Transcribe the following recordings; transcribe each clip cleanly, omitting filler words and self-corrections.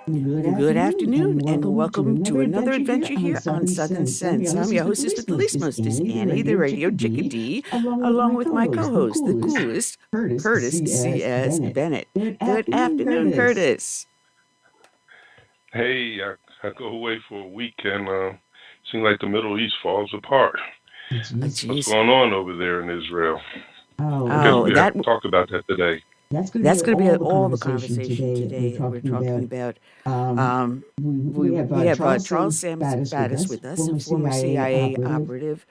Good afternoon, and welcome to another adventure here on Southern Sense. I'm your hostess with the least mostest, Annie, the Radio Chick-A-Dee, along with my co-host, the coolest, Curtis C.S. Bennett. Good afternoon, Curtis. Hey, I go away for a week and seems like the Middle East falls apart. What's going on over there in Israel? I guess we have to talk about that today. That's going to be all the conversation today that we're talking about. We have Charles Faddis with us, a former CIA operative.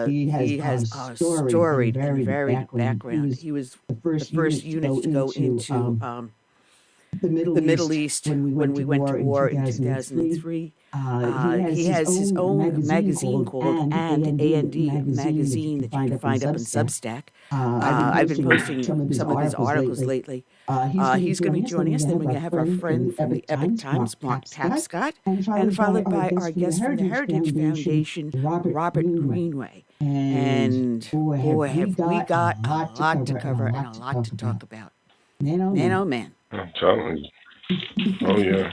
He has a storied and varied background. He was the first unit to go into the Middle East when we went to war in 2003. He has his own magazine called A&D magazine that you can find up in Substack. I've been posting some of his articles lately. He's going to be joining us. Then we're going to have our friend from the Epoch Times, Mark Tascott, and followed by our guest from the Heritage Foundation, Robert Greenway. And boy, have we got a lot to cover and a lot to talk about. Man, oh man. I'm telling you. Oh, yeah.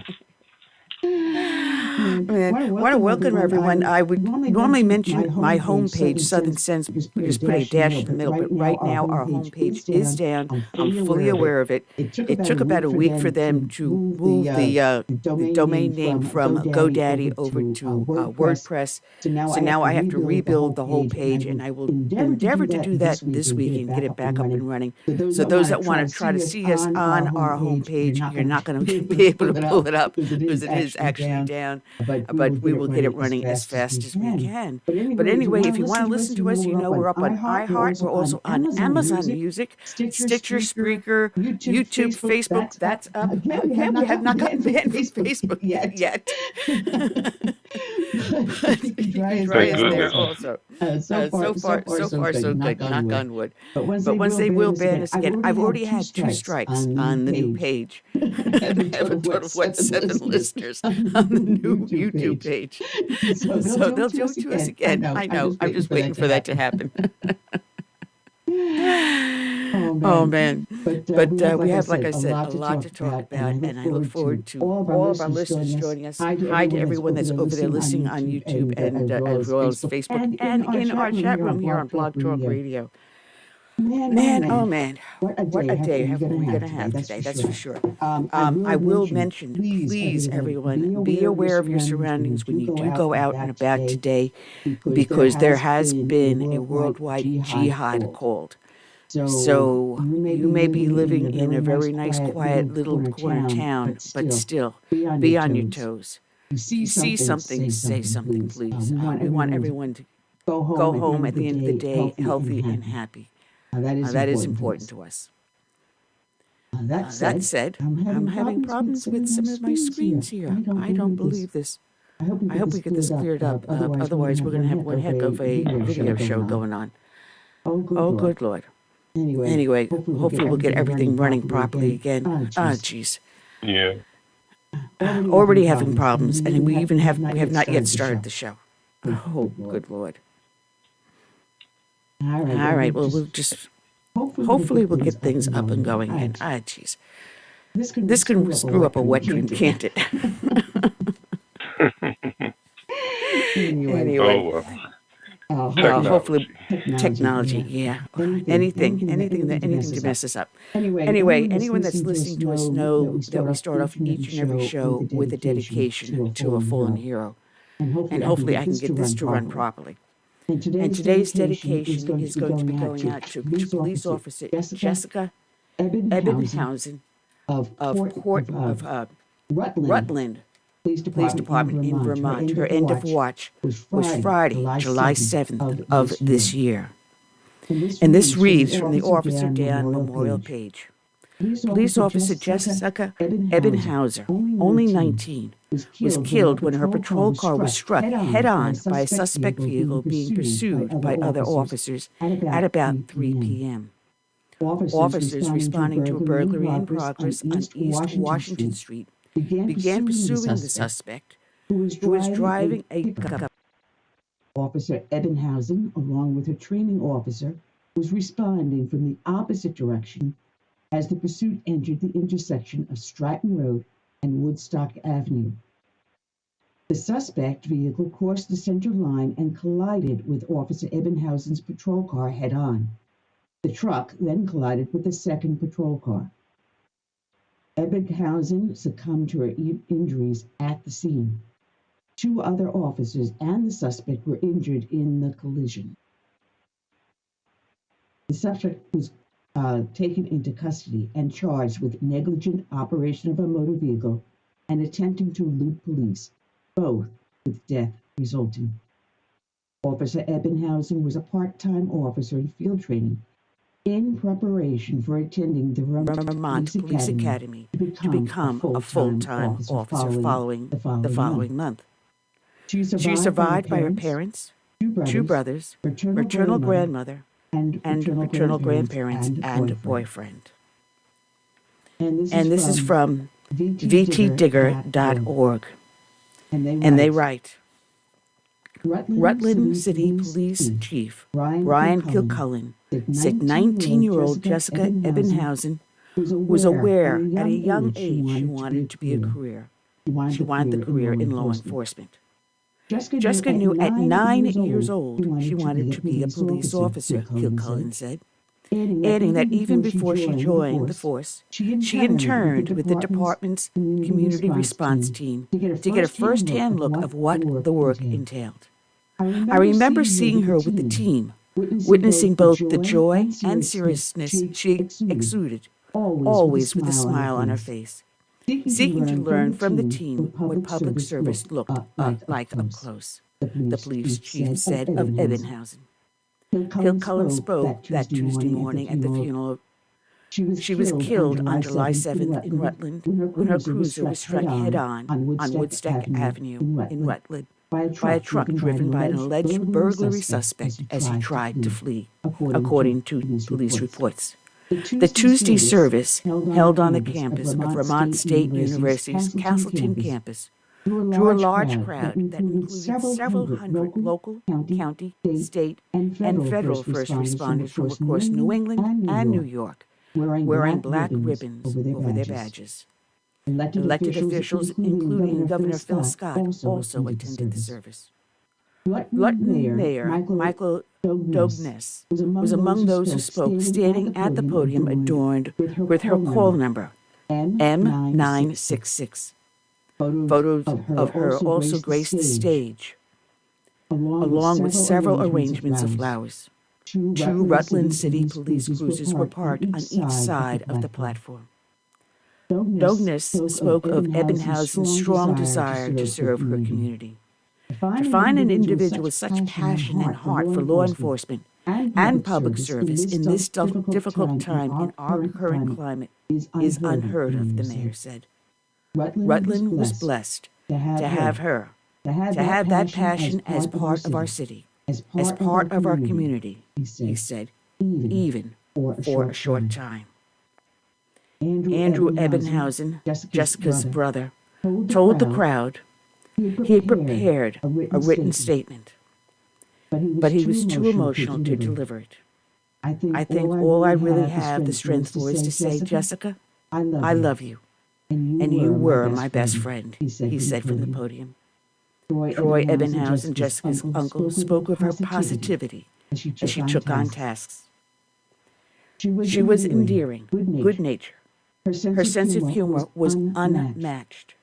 I want to welcome everyone. I would normally mention my homepage, Southern Sense, we just put a dash in the middle, but right now our homepage is down. I'm fully aware of it. It took about a week for them to move the domain name from GoDaddy over to WordPress. So now I have to rebuild the whole page, and I will endeavor to do that this week and get it back up and running. So those that want to try to see us on our homepage, you're not going to be able to pull it up because it is actually down. But we will get it running as fast as we can. But anyway, if you want to listen to us, you know we're up on iHeart. We're also on Amazon Music, Stitcher, Spreaker, YouTube, Facebook. That's up. Okay, we have not gotten banned from Facebook yet. Dry is there also. So far, so good. Knock on wood. But once they will ban us again, I've already had 2 strikes on the new page. I have a total of 7 listeners on the new YouTube page. So they'll do it to us again. I know. I'm just waiting for that to happen. Oh man. But we have, like I said, a lot to talk about, and I look forward to all of our listeners joining us. Hi to everyone that's over there listening on YouTube and as well as Facebook and in our chat room here on Blog Talk Radio. Man, oh man, what a day we're going to have today, that's for sure. I will mention, please, everyone, be aware of your surroundings when you do go out and about today, because there has been a worldwide jihad called. So you may be living in a very nice, quiet little corner town, but still, be on your toes. See something, say something, please. We want everyone to go home at the end of the day healthy and happy. That is important to us. That said, I'm having problems with some of my screens here. I don't believe this. I hope we get this cleared up. Otherwise, we're going to have one heck of a video show going on. Oh, good Lord. Anyway, hopefully we'll get everything running properly again. Jeez. Yeah. Already having problems, and we have not yet started the show. Oh, good Lord. All right. Well, we'll just hopefully we'll get things up and going again. Jeez. This can screw up a wet dream, can't it? Anyway. Hopefully technology, yeah. Anything to mess us up. Anyway, anyone that's listening to us know that we start off each and every show with a dedication to a fallen hero. And hopefully I can get this to run properly. And today's dedication is going to be going out to Police Officer Jessica Ebbighausen of Rutland Police Department in Vermont. Her end of watch was Friday, July 7th of this year. And this reads from the Officer Down Memorial page. Police Officer Jessica Ebbighausen, only 19, was killed when her patrol car was struck head-on by a suspect vehicle being pursued by other officers at about 3 p.m. Officers responding to a burglary in progress on East Washington Street began pursuing the suspect, who was driving a pickup. Officer Ebbighausen, along with her training officer, was responding from the opposite direction as the pursuit entered the intersection of Stratton Road and Woodstock Avenue. The suspect vehicle crossed the center line and collided with Officer Ebbighausen's patrol car head-on. The truck then collided with the second patrol car. Ebbighausen succumbed to her injuries at the scene. 2 other officers and the suspect were injured in the collision. The suspect was taken into custody and charged with negligent operation of a motor vehicle and attempting to elude police, both with death resulting. Officer Ebbighausen was a part-time officer in field training in preparation for attending the Vermont Police Academy to become a full-time officer following the following month. She was survived by her parents, 2 brothers, maternal grandmother, and paternal grandparents and a boyfriend. And this is from vtdigger.org. And they write, Rutland City Police Chief Brian Kilcullen said 19-year-old Jessica Ebbighausen was aware at a young age she wanted to be a career. She wanted the career in law enforcement. Jessica knew at 9 years old she wanted to be a police officer, Kilcullen said, adding that even before she joined the force, she interned with the department's community response team to get a first-hand look of what the work entailed. I remember seeing her with the team, witnessing both the joy and seriousness she exuded, always with a smile on her face, seeking to learn from the team what public service looked like up close, the police chief said of Ebbighausen. Kilcullen spoke that Tuesday morning at the funeral. She was killed on July 7th in Rutland when her cruiser was struck head-on on Woodstock Avenue in Rutland by a truck driven by an alleged burglary suspect as he tried to flee, according to police reports. The Tuesday service, held on the campus of Vermont State University's Castleton campus, drew a large crowd that included several hundred local, county, state, and federal first responders from across New England and New York, wearing black ribbons over their badges. Elected officials, including Governor Phil Scott, also attended the service. Rutland Mayor Michael Douglas was among those who spoke, standing at the podium adorned with her call number, M966. Photos of her also graced the stage, along with several arrangements of flowers. 2 Rutland City police cruisers were parked on each side of the platform. Douglas spoke of Ebbighausen's strong desire to serve her community. To find an individual with such passion and heart for law enforcement and public service in this difficult time in our current climate is unheard of, the mayor said. Rutland was blessed to have her, to have that passion as part of our city, as part of our community, he said, even for a short time. Andrew Ebbighausen, Jessica's brother, told the crowd he had prepared a written statement, but he was too emotional to deliver it. I think all I really have the strength for is to say, Jessica, I love you, and you were my best friend, he said from the podium. Troy Ebbighausen, Jessica's uncle, spoke of her positivity as she took on tasks. She was endearing, good-natured. Her sense of humor was unmatched.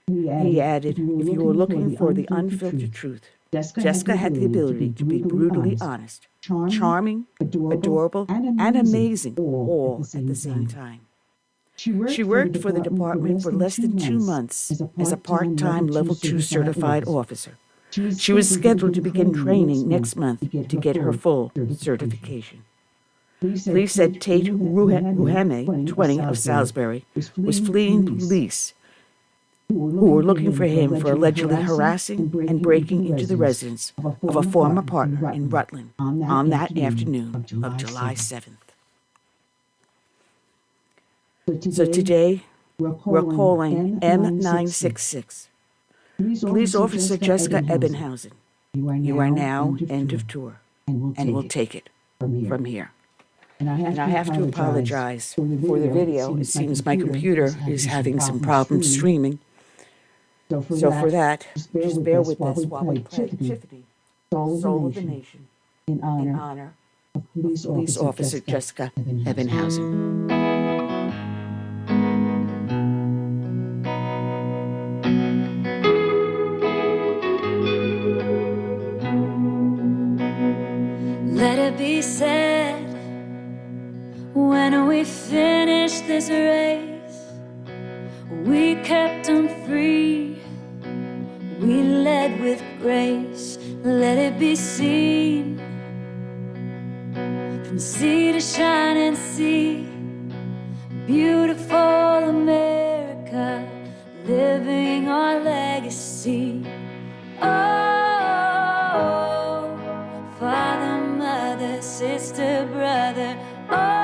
He added, if you were looking for the unfiltered truth, Jessica had the ability to be brutally honest, charming, adorable, and amazing all at the same time. She worked for the department for less than 2 months as a part-time Level 2 certified officer. She was scheduled to begin training next month to get her full certification. Police said Tate Ruhame, 20, of Salisbury, was fleeing police who were looking for him for allegedly harassing and breaking into the residence of a former partner in Rutland on that afternoon of July 7th. So today, we're calling M966. Police Officer Jessica Ebbighausen. You are now end of tour, and we'll take it from here. And I have to apologize for the video. It seems my computer is having some problems streaming. So for that, just bear with us while we play Chick-A-Dee, Soul of the Nation, in honor of Police Officer Jessica Ebbighausen. Let it be said, when we finish this race, we kept them free, we led with grace. Let it be seen, from sea to shining sea, beautiful America, living our legacy. Oh, father, mother, sister, brother, oh.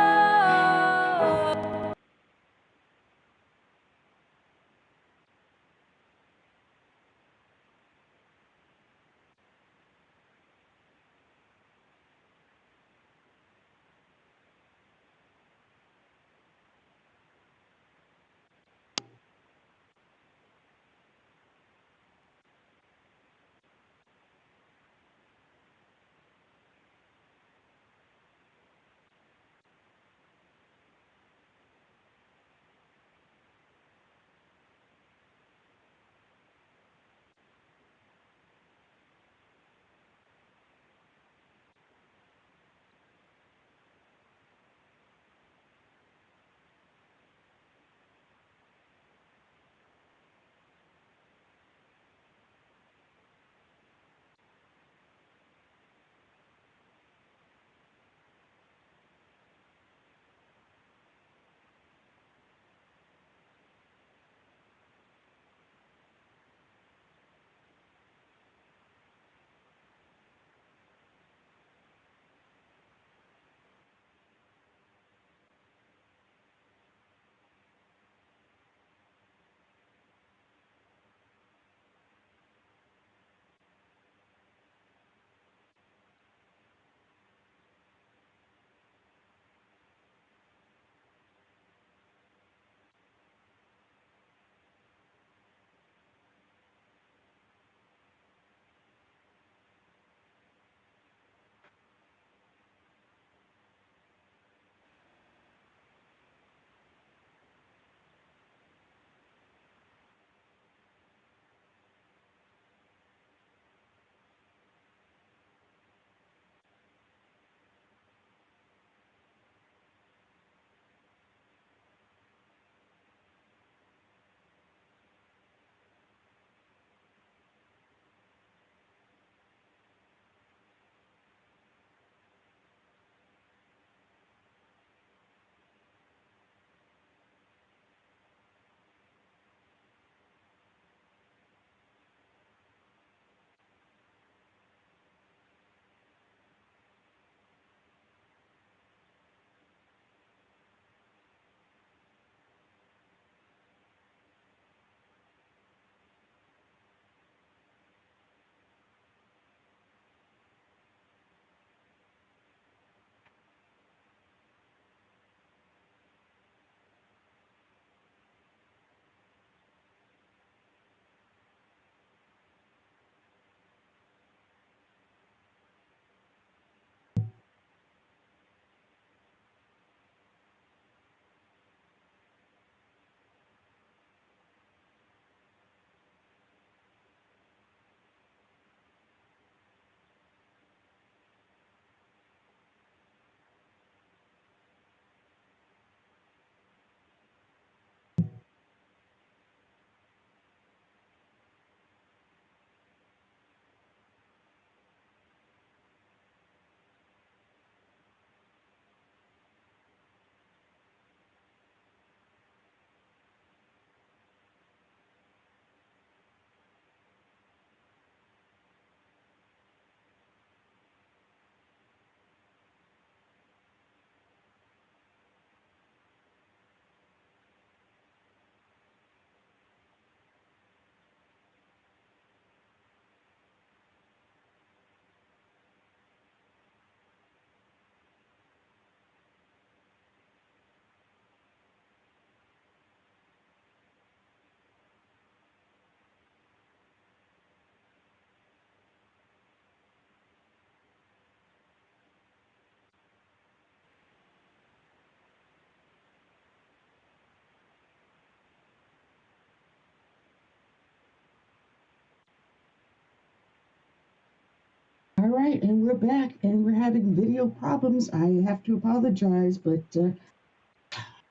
right, and we're back, and we're having video problems. I have to apologize, but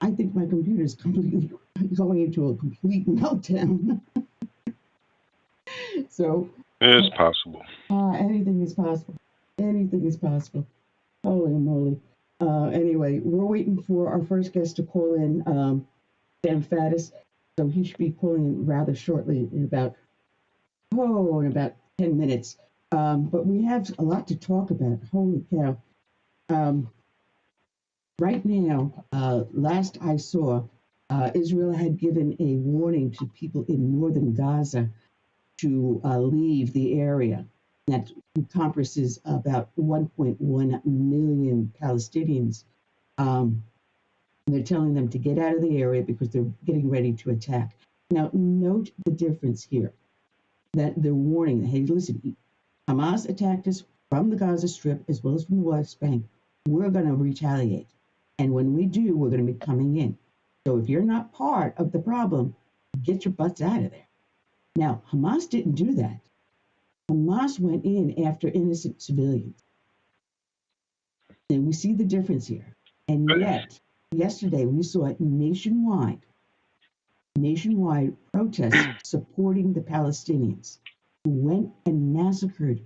I think my computer is completely going into a complete meltdown. So it's possible. Anything is possible. Anything is possible. Holy moly. Anyway, we're waiting for our first guest to call in, Sam Faddis. So he should be calling in rather shortly in about 10 minutes. But we have a lot to talk about. Holy cow. Right now, last I saw, Israel had given a warning to people in northern Gaza to leave the area. That encompasses about 1.1 million Palestinians. They're telling them to get out of the area because they're getting ready to attack. Now, note the difference here. That they're warning, hey, listen, Hamas attacked us from the Gaza Strip as well as from the West Bank. We're going to retaliate. And when we do, we're going to be coming in. So if you're not part of the problem, get your butts out of there. Now, Hamas didn't do that. Hamas went in after innocent civilians. And we see the difference here. And yet, yesterday we saw nationwide protests supporting the Palestinians who went and massacred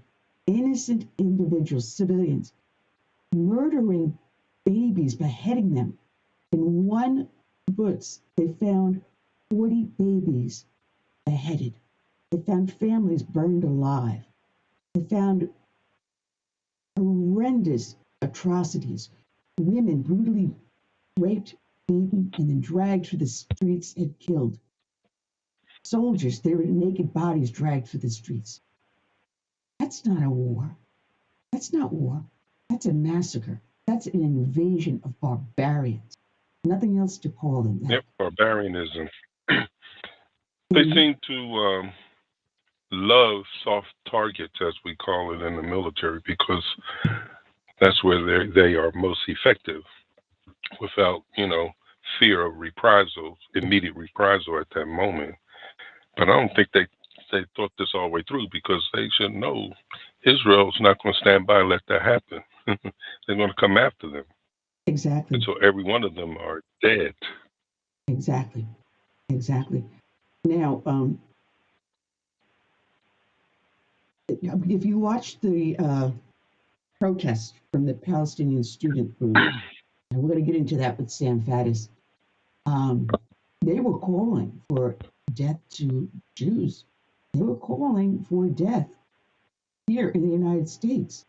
innocent individuals, civilians, murdering babies, beheading them. In one kibbutz, they found 40 babies beheaded. They found families burned alive. They found horrendous atrocities. Women brutally raped, beaten, and then dragged through the streets and killed. Soldiers, their naked bodies dragged through the streets. That's not a war. That's not war. That's a massacre. That's an invasion of barbarians. Nothing else to call them that. Yep, barbarianism. They seem to love soft targets, as we call it in the military, because that's where they are most effective without, fear of reprisals, immediate reprisal at that moment. But I don't think they thought this all the way through, because they should know Israel's not going to stand by and let that happen. They're going to come after them. Exactly. And so every one of them are dead. Exactly. Now, if you watch the protests from the Palestinian student group, and we're going to get into that with Sam Faddis, they were calling for death to Jews. They were calling for death here in the United States.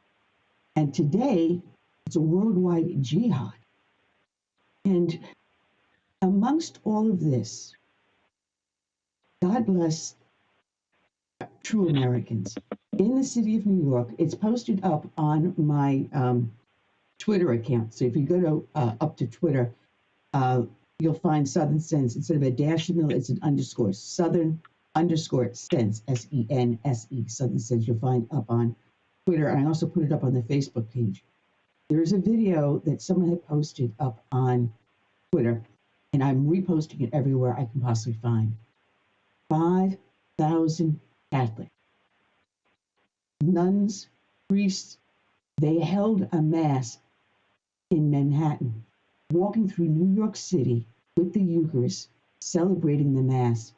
And today, it's a worldwide jihad. And amongst all of this, God bless true Americans. In the city of New York, it's posted up on my Twitter account. So if you go to up to Twitter, you'll find Southern Sense. Instead of a dash in the middle, it's an underscore. Southern underscore Sense, S-E-N-S-E, Southern Sense. You'll find up on Twitter. And I also put it up on the Facebook page. There's a video that someone had posted up on Twitter, and I'm reposting it everywhere I can possibly find. 5,000 Catholics, nuns, priests, they held a mass in Manhattan, walking through New York City with the Eucharist, celebrating the Mass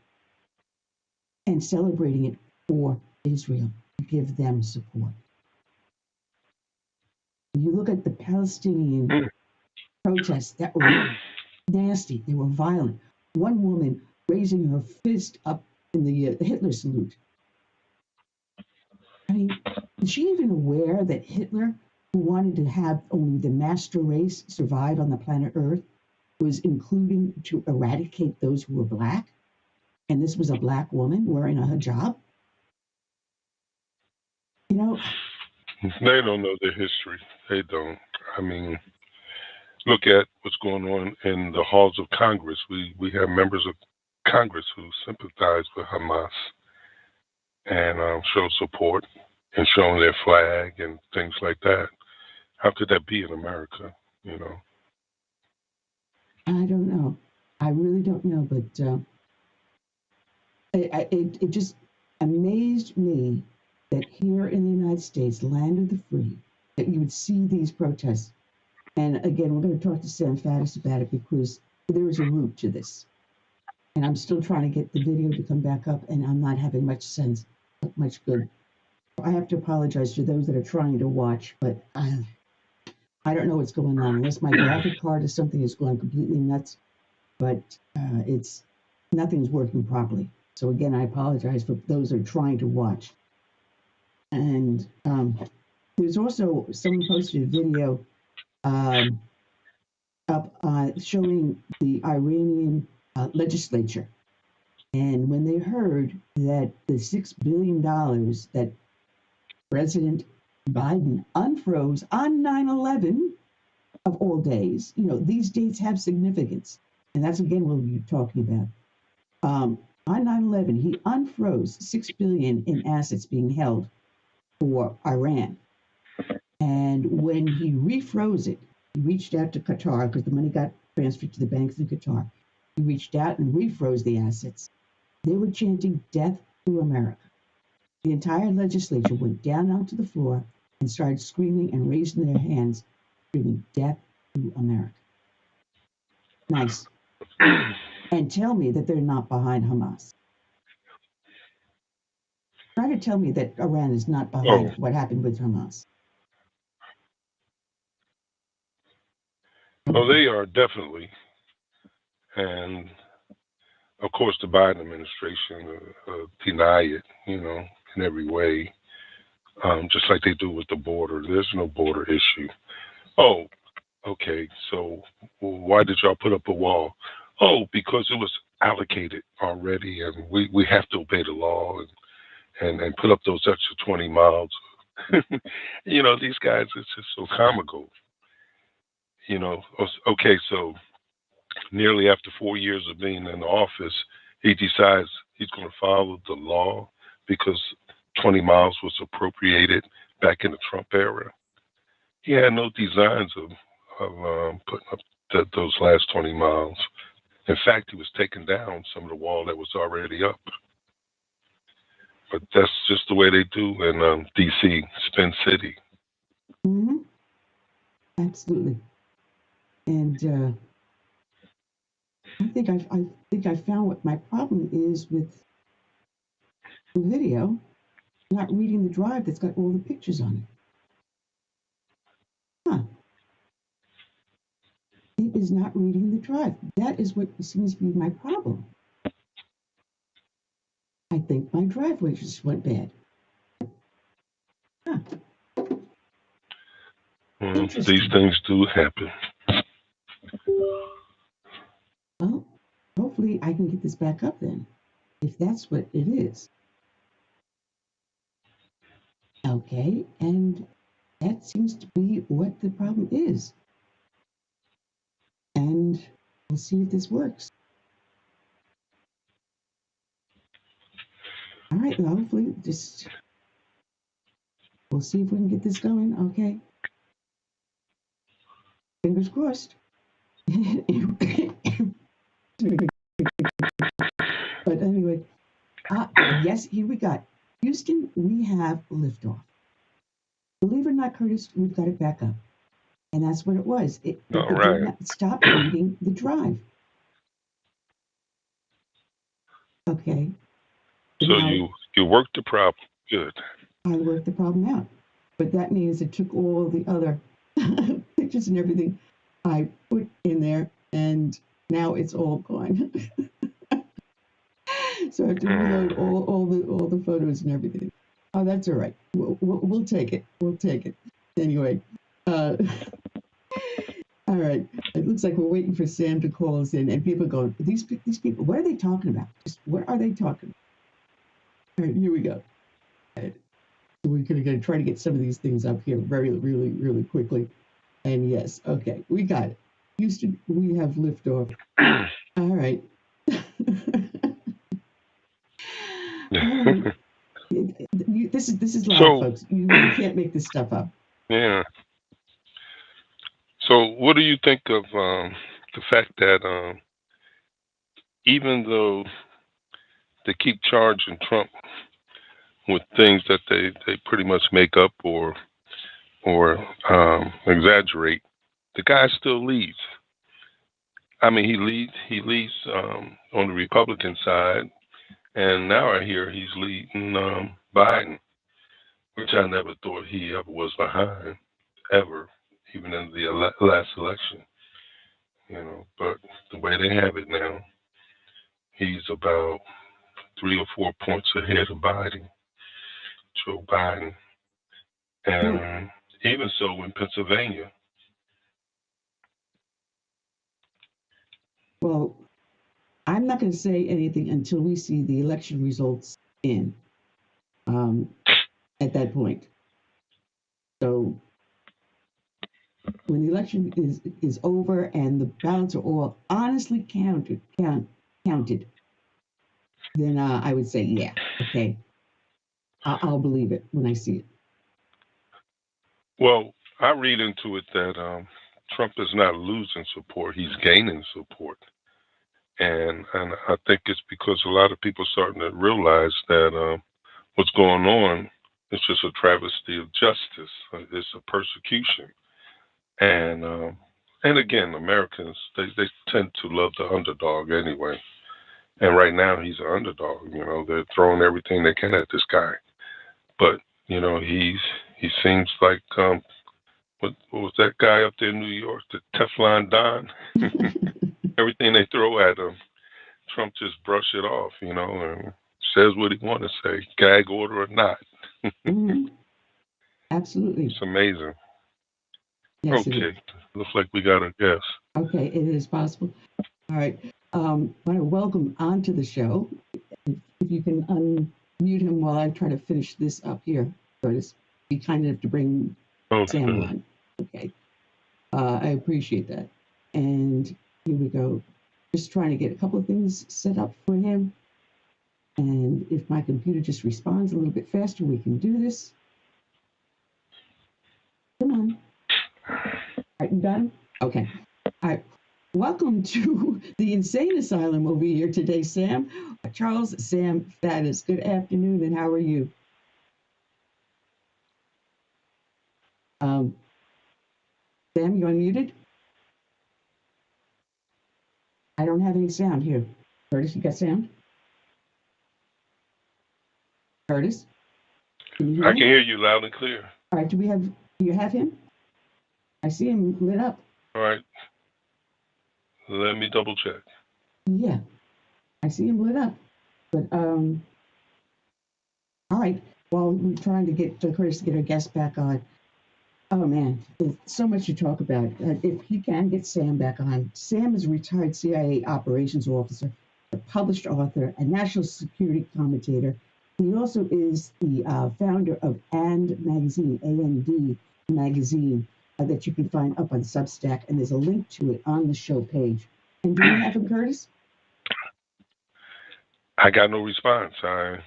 and celebrating it for Israel, to give them support. You look at the Palestinian protests that were nasty, they were violent. One woman raising her fist up in the Hitler salute. I mean, is she even aware that Hitler, who wanted to have only the master race survive on the planet Earth, was including to eradicate those who were black? And this was a black woman wearing a hijab? They don't know their history. They don't. I mean, look at what's going on in the halls of Congress. We have members of Congress who sympathize with Hamas and show support and showing their flag and things like that. How could that be in America, I don't know. I really don't know, but it just amazed me that here in the United States, land of the free, that you would see these protests. And again, we're going to talk to Sam Faddis about it because there is a root to this. And I'm still trying to get the video to come back up, and I'm not having much good. I have to apologize to those that are trying to watch, but I don't know what's going on unless my graphic card or something is going completely nuts. But nothing's working properly. So again, I apologize for those that are trying to watch. And there's also someone posted a video up showing the Iranian legislature. And when they heard that the $6 billion that President Biden unfroze on 9/11 of all days, these dates have significance. And that's, again, what we'll be talking about. On 9/11, he unfroze $6 billion in assets being held for Iran. And when he refroze it, he reached out to Qatar because the money got transferred to the banks in Qatar. He reached out and refroze the assets. They were chanting death to America. The entire legislature went down onto the floor and started screaming and raising their hands, screaming death to America. Nice. And tell me that they're not behind Hamas. Try to tell me that Iran is not behind what happened with Hamas. Oh, they are definitely. And, of course, the Biden administration deny it, in every way, just like they do with the border. There's no border issue. Oh, okay, so why did y'all put up a wall? Oh, because it was allocated already, and we have to obey the law and put up those extra 20 miles. These guys, it's just so comical. Okay, so nearly after 4 years of being in office, he decides he's going to follow the law because 20 miles was appropriated back in the Trump era. He had no designs of putting up those last 20 miles. In fact, he was taking down some of the wall that was already up. But that's just the way they do in D.C., Spin City. Mm-hmm. Absolutely. And I think I found what my problem is with the video, not reading the drive that's got all the pictures on it. Huh. It is not reading the drive. That is what seems to be my problem. I think my driveway just went bad. Huh. These things do happen. Well, hopefully I can get this back up then, if that's what it is. Okay, and that seems to be what the problem is. And we'll see if this works. All right, well, hopefully we'll see if we can get this going, okay? Fingers crossed. But anyway, yes, here we got Houston, we have liftoff. Believe it or not, Curtis, we've got it back up. And that's what it was. It did not stop reading the drive. Okay. So now, you worked the problem. Good. I worked the problem out. But that means it took all the other pictures and everything I put in there, and now it's all gone. So I have to reload all the photos and everything. Oh, that's all right. We'll take it. We'll take it. Anyway, all right. It looks like we're waiting for Sam to call us in, and people go, these people, what are they talking about? What are they talking about? All right, here we go. All right. So we're going to try to get some of these things up here really, really, really quickly. And yes, okay, we got it. Houston, we have liftoff. All right. This is live, folks. You really can't make this stuff up. Yeah. So what do you think of the fact that even though they keep charging Trump with things that they pretty much make up or exaggerate, the guy still leads. I mean, he leads on the Republican side, and now I hear he's leading Biden, which I never thought he ever was behind, ever, even in the last election. But the way they have it now, he's about 3 or 4 points ahead of Joe Biden, and even so in Pennsylvania. Well, I'm not going to say anything until we see the election results in at that point. So when the election is over and the ballots are all honestly counted, then I would say, yeah, okay, I'll believe it when I see it. Well, I read into it that Trump is not losing support; he's gaining support, and I think it's because a lot of people are starting to realize that what's going on is just a travesty of justice. It's a persecution, and again, Americans they tend to love the underdog anyway. And right now, he's an underdog. They're throwing everything they can at this guy, but he seems like what was that guy up there in New York, the Teflon Don? Everything they throw at him, Trump just brush it off, and says what he want to say, gag order or not. Mm-hmm. Absolutely. It's amazing. Yes, okay, looks like we got a guest. Okay, it is possible. All right. I want to welcome onto the show. If you can unmute him while I try to finish this up here, Curtis. Be kind enough to bring Sam on. Okay. I appreciate that. And here we go. Just trying to get a couple of things set up for him. And if my computer just responds a little bit faster, we can do this. Come on. All right, you got him? Okay. All right. Welcome to the Insane Asylum over here today, Sam. Charles Sam Faddis. Good afternoon, and how are you? Sam, you unmuted? I don't have any sound here. Curtis, you got sound? Curtis? I can hear you loud and clear. All right, do you have him? I see him lit up. All right. Let me double check. Yeah, I see him lit up. But, all right, while we're trying to get Curtis to get our guest back on. Oh, man, there's so much to talk about. If he can get Sam back on. Sam is a retired CIA operations officer, a published author, a national security commentator. He also is the founder of AND magazine, AND magazine, that you can find up on Substack, and there's a link to it on the show page. And do you have him, Curtis? I got no response. I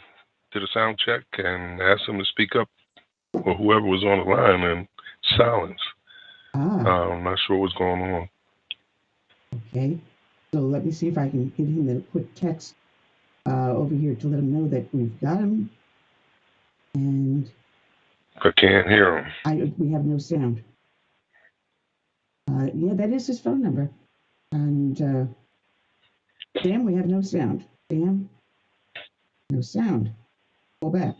did a sound check and asked him to speak up, or whoever was on the line, and silence. I'm not sure what's going on. Okay, so let me see if I can get him a quick text over here to let him know that we've got him. And I can't hear him. We have no sound. Yeah, that is his phone number. And Sam, we have no sound. Sam, no sound. Go back.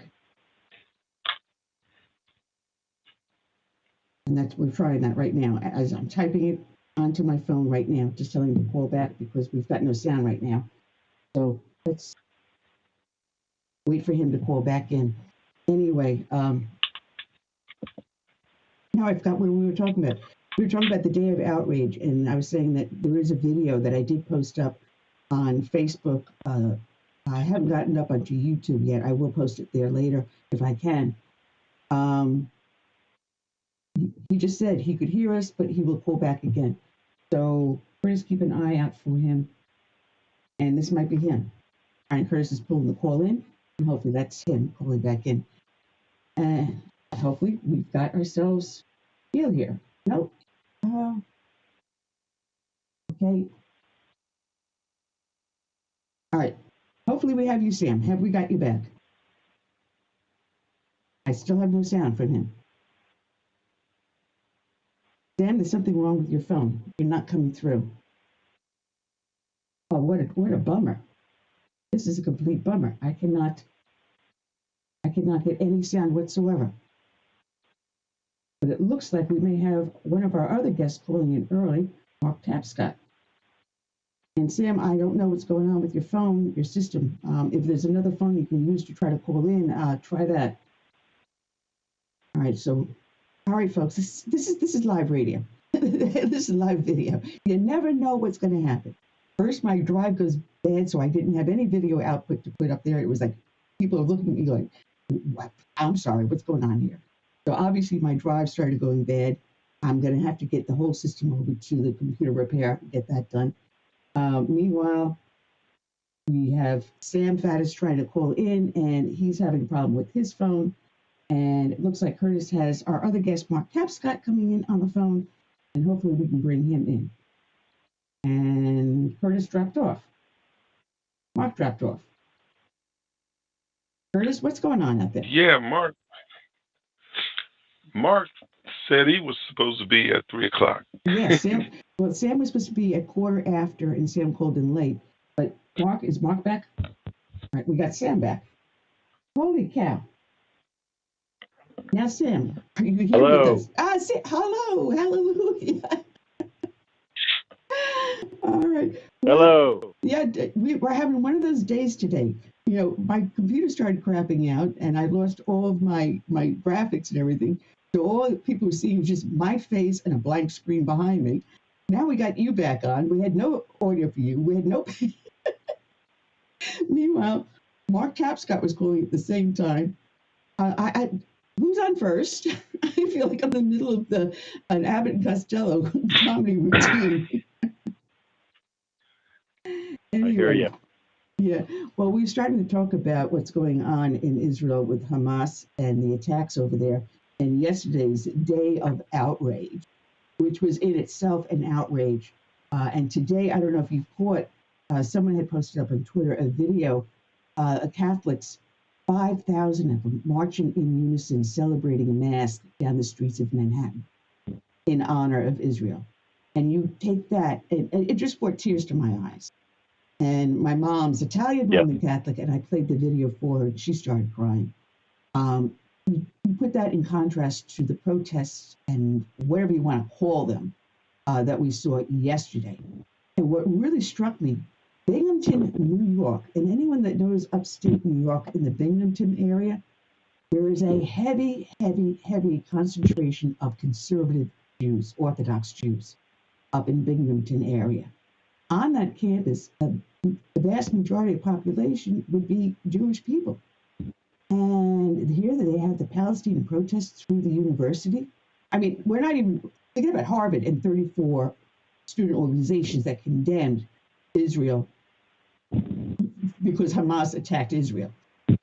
And we're trying that right now. As I'm typing it onto my phone right now, just telling him to call back because we've got no sound right now. So let's wait for him to call back in. Anyway, now I forgot what we were talking about. We were talking about the Day of Outrage, and I was saying that there is a video that I did post up on Facebook. I haven't gotten up onto YouTube yet. I will post it there later if I can. He just said he could hear us, but he will call back again. So Curtis, keep an eye out for him. And this might be him. And Curtis is pulling the call in, and hopefully that's him calling back in. And hopefully we've got ourselves Gil here. Nope. Okay. All right. Hopefully we have you, Sam. Have we got you back? I still have no sound from him. Sam, there's something wrong with your phone. You're not coming through. Oh, what a bummer. This is a complete bummer. I cannot get any sound whatsoever. But it looks like we may have one of our other guests calling in early, Mark Tascott. And Sam, I don't know what's going on with your phone, your system. If there's another phone you can use to try to call in, try that. All right, folks, this is live radio. This is live video. You never know what's going to happen. First, my drive goes bad, so I didn't have any video output to put up there. It was like people are looking at me like, what? I'm sorry, what's going on here? So obviously my drive started going bad. I'm going to have to get the whole system over to the computer repair, get that done. Meanwhile, we have Sam Faddis trying to call in, and he's having a problem with his phone. And it looks like Curtis has our other guest, Mark Tascott, coming in on the phone, and hopefully we can bring him in. And Curtis dropped off. Mark dropped off. Curtis, what's going on out there? Yeah, Mark said he was supposed to be at 3 o'clock. Yeah, Sam was supposed to be at 1:15, and Sam called in late. But is Mark back? All right, we got Sam back. Holy cow. Now, Sam, are you here with us? Hello, hallelujah. All right. Hello. Yeah, we're having one of those days today. You know, my computer started crapping out, and I lost all of my graphics and everything. So all the people were seeing was just my face and a blank screen behind me. Now we got you back on. We had no audio for you. We had no. Meanwhile, Mark Tascott was calling at the same time. Who's on first? I feel like I'm in the middle of an Abbott and Costello comedy routine. Anyway, I hear you. Yeah. Well, we're starting to talk about what's going on in Israel with Hamas and the attacks over there, and yesterday's day of outrage, which was in itself an outrage. And today, I don't know if you caught, someone had posted up on Twitter a video, Catholics, 5,000 of them marching in unison, celebrating a mass down the streets of Manhattan in honor of Israel. And you take that, and it just brought tears to my eyes. And my mom's Italian, Roman Catholic, and I played the video for her, and she started crying. You put that in contrast to the protests and whatever you want to call them that we saw yesterday. And what really struck me, Binghamton, New York, and anyone that knows upstate New York in the Binghamton area, there is a heavy, heavy, heavy concentration of conservative Jews, Orthodox Jews, up in Binghamton area. On that campus, the vast majority of the population would be Jewish people. And here they have the Palestinian protests through the university. I mean, we're not even thinking about Harvard and 34 student organizations that condemned Israel because Hamas attacked Israel.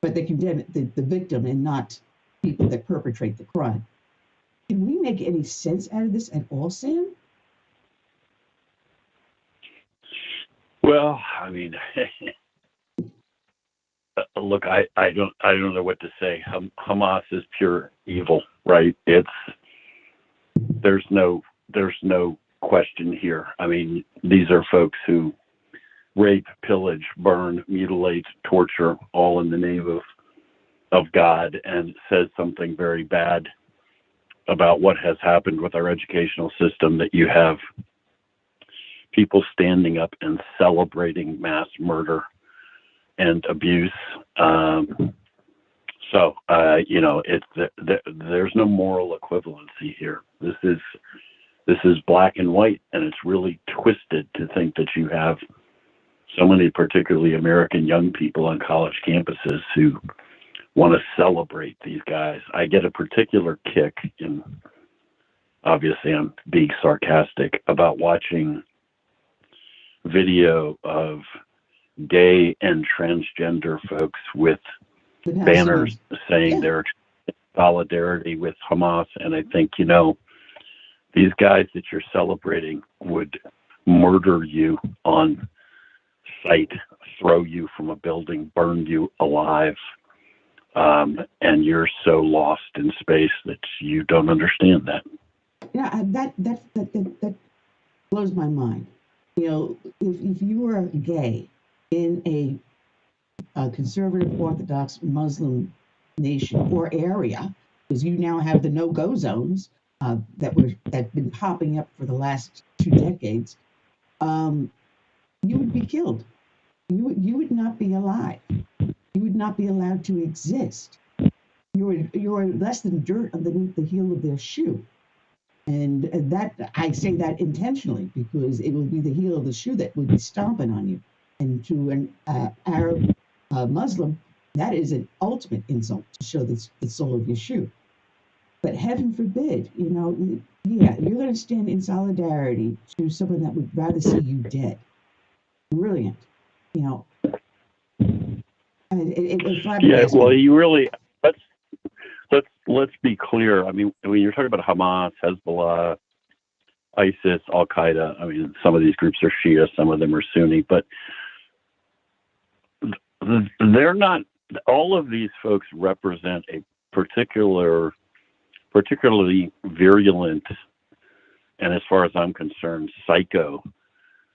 But they condemn the victim and not people that perpetrate the crime. Can we make any sense out of this at all, Sam? Well, I mean, look, I don't know what to say. Hamas is pure evil, right? There's no question here. I mean, these are folks who rape, pillage, burn, mutilate, torture, all in the name of God, and says something very bad about what has happened with our educational system, that you have people standing up and celebrating mass murder and abuse. There's no moral equivalency here. This is black and white, and it's really twisted to think that you have so many, particularly American young people on college campuses, who want to celebrate these guys. I get a particular kick, and obviously I'm being sarcastic, about watching video of gay and transgender folks with banners saying their solidarity with Hamas. And I think, these guys that you're celebrating would murder you on sight, throw you from a building, burn you alive. and you're so lost in space that you don't understand that. Yeah, that blows my mind. If you were gay in a conservative Orthodox Muslim nation or area, because you now have the no-go zones that been popping up for the last 2 decades, you would be killed. You would not be alive. You would not be allowed to exist. You're less than dirt underneath the heel of their shoe. And that, I say that intentionally, because it will be the heel of the shoe that would be stomping on you. And to an Arab Muslim, that is an ultimate insult to show the sole of your shoe. But heaven forbid, you're going to stand in solidarity to someone that would rather see you dead. Brilliant. Well, you really, let's be clear. I mean, when you're talking about Hamas, Hezbollah, ISIS, Al Qaeda, I mean, some of these groups are Shia, some of them are Sunni, but they're not. All of these folks represent a particularly virulent, and as far as I'm concerned, psycho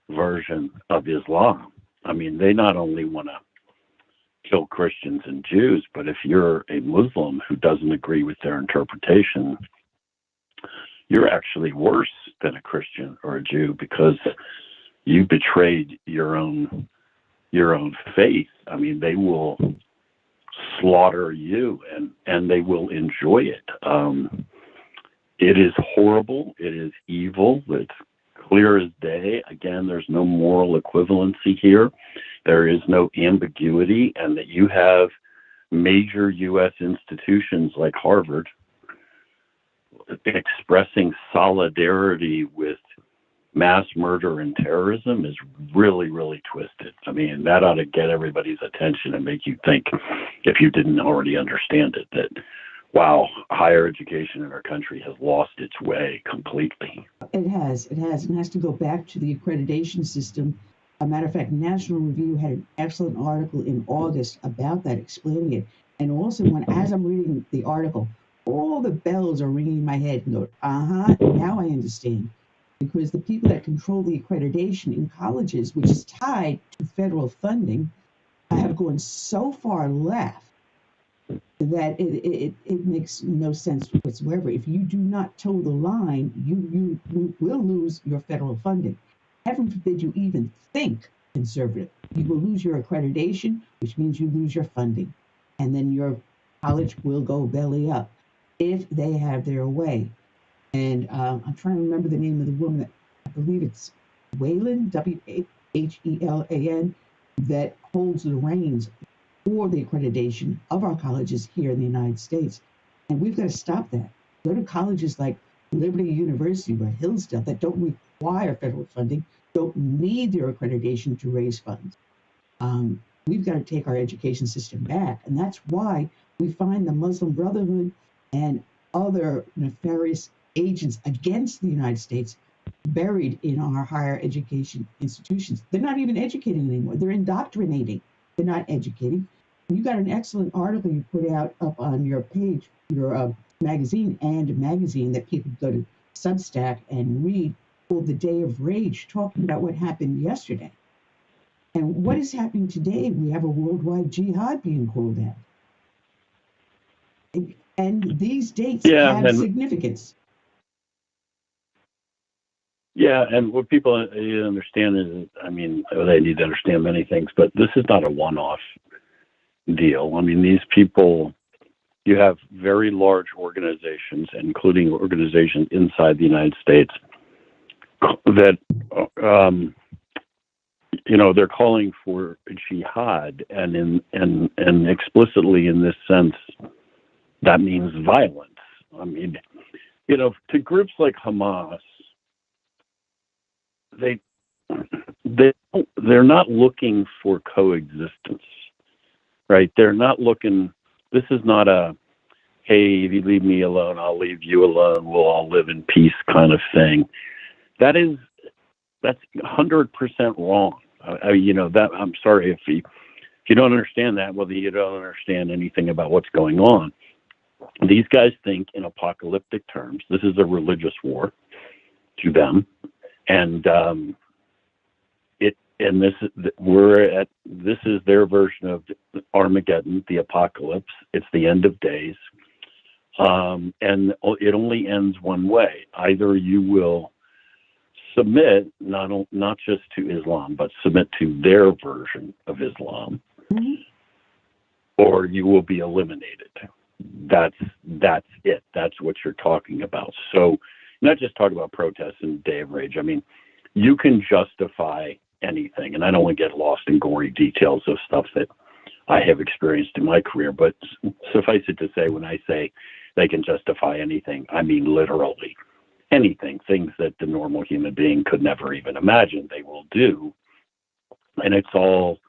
version of Islam. I mean, they not only want to kill Christians and Jews, but if you're a Muslim who doesn't agree with their interpretation, you're actually worse than a Christian or a Jew, because you betrayed your own faith. I mean, they will slaughter you, and they will enjoy it. It is horrible. It is evil. It's clear as day. Again, there's no moral equivalency here. There is no ambiguity, and that you have major U.S. institutions like Harvard expressing solidarity with mass murder and terrorism is really, really twisted. I mean, that ought to get everybody's attention and make you think, if you didn't already understand it, that, wow, higher education in our country has lost its way completely. It has, and has to go back to the accreditation system. A matter of fact, National Review had an excellent article in August about that, explaining it. And also, as I'm reading the article, all the bells are ringing in my head and go, now I understand. Because the people that control the accreditation in colleges, which is tied to federal funding, have gone so far left that it makes no sense whatsoever. If you do not toe the line, you will lose your federal funding. Heaven forbid you even think conservative. You will lose your accreditation, which means you lose your funding. And then your college will go belly up if they have their way. And I'm trying to remember the name of the woman. I believe it's Whelan, Whelan, that holds the reins for the accreditation of our colleges here in the United States. And we've got to stop that. Go to colleges like Liberty University or Hillsdale that don't require federal funding, don't need their accreditation to raise funds. We've got to take our education system back. And that's why we find the Muslim Brotherhood and other nefarious agents against the United States buried in our higher education institutions. They're not even educating anymore. They're indoctrinating. They're not educating. You got an excellent article you put out up on your page, your magazine that people go to Substack and read, called The Day of Rage, talking about what happened yesterday. And what is happening today? We have a worldwide jihad being called out. And these dates have significance. Yeah, and what people understand is, I mean, they need to understand many things, but this is not a one-off deal. I mean, these people, you have very large organizations, including organizations inside the United States, that, they're calling for jihad, and explicitly in this sense, that means violence. I mean, to groups like Hamas, they're not looking for coexistence, right? They're not looking. This is not a, hey, if you leave me alone, I'll leave you alone. We'll all live in peace kind of thing. That's 100% wrong. I'm sorry If you don't understand that, well, then you don't understand anything about what's going on. These guys think in apocalyptic terms. This is a religious war to them, and this is their version of Armageddon, the apocalypse. It's the end of days, and it only ends one way. Either you will submit not just to Islam, but submit to their version of Islam, or you will be eliminated. That's it. That's what you're talking about. So, not just talking about protests and Day of Rage. I mean, you can justify anything, and I don't want to get lost in gory details of stuff that I have experienced in my career, but suffice it to say, when I say they can justify anything, I mean literally anything, things that the normal human being could never even imagine they will do. And it's all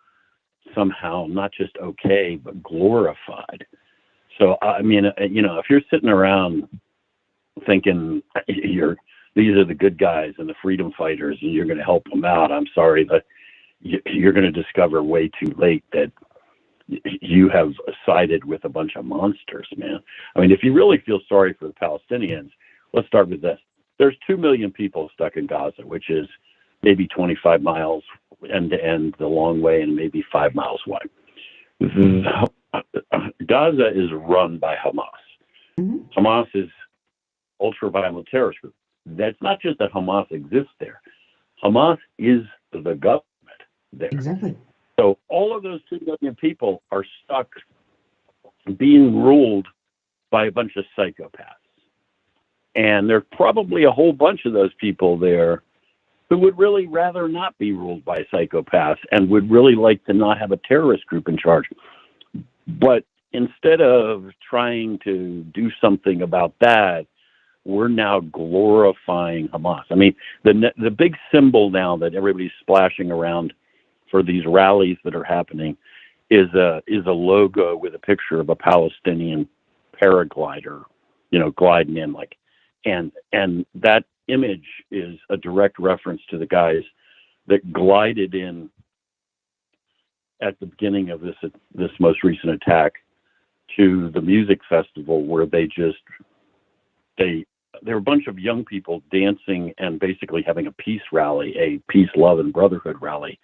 somehow not just okay, but glorified. So, I mean, if you're sitting around thinking these are the good guys and the freedom fighters and you're going to help them out, I'm sorry, but you're going to discover way too late that you have sided with a bunch of monsters, man. I mean, if you really feel sorry for the Palestinians, let's start with this. There's 2 million people stuck in Gaza, which is maybe 25 miles end to end the long way and maybe 5 miles wide. Gaza is run by Hamas. Hamas is ultra-violent terrorist group. That's not just that Hamas exists there. Hamas is the government there. Exactly. So all of those 2 million people are stuck being ruled by a bunch of psychopaths. And there's probably a whole bunch of those people there who would really rather not be ruled by psychopaths and would really like to not have a terrorist group in charge. But instead of trying to do something about that, we're now glorifying Hamas. I mean, the big symbol now that everybody's splashing around for these rallies that are happening is a logo with a picture of a Palestinian paraglider, gliding in and that image is a direct reference to the guys that glided in at the beginning of this most recent attack to the music festival, where there were a bunch of young people dancing and basically having a peace rally, a peace, love, and brotherhood rally,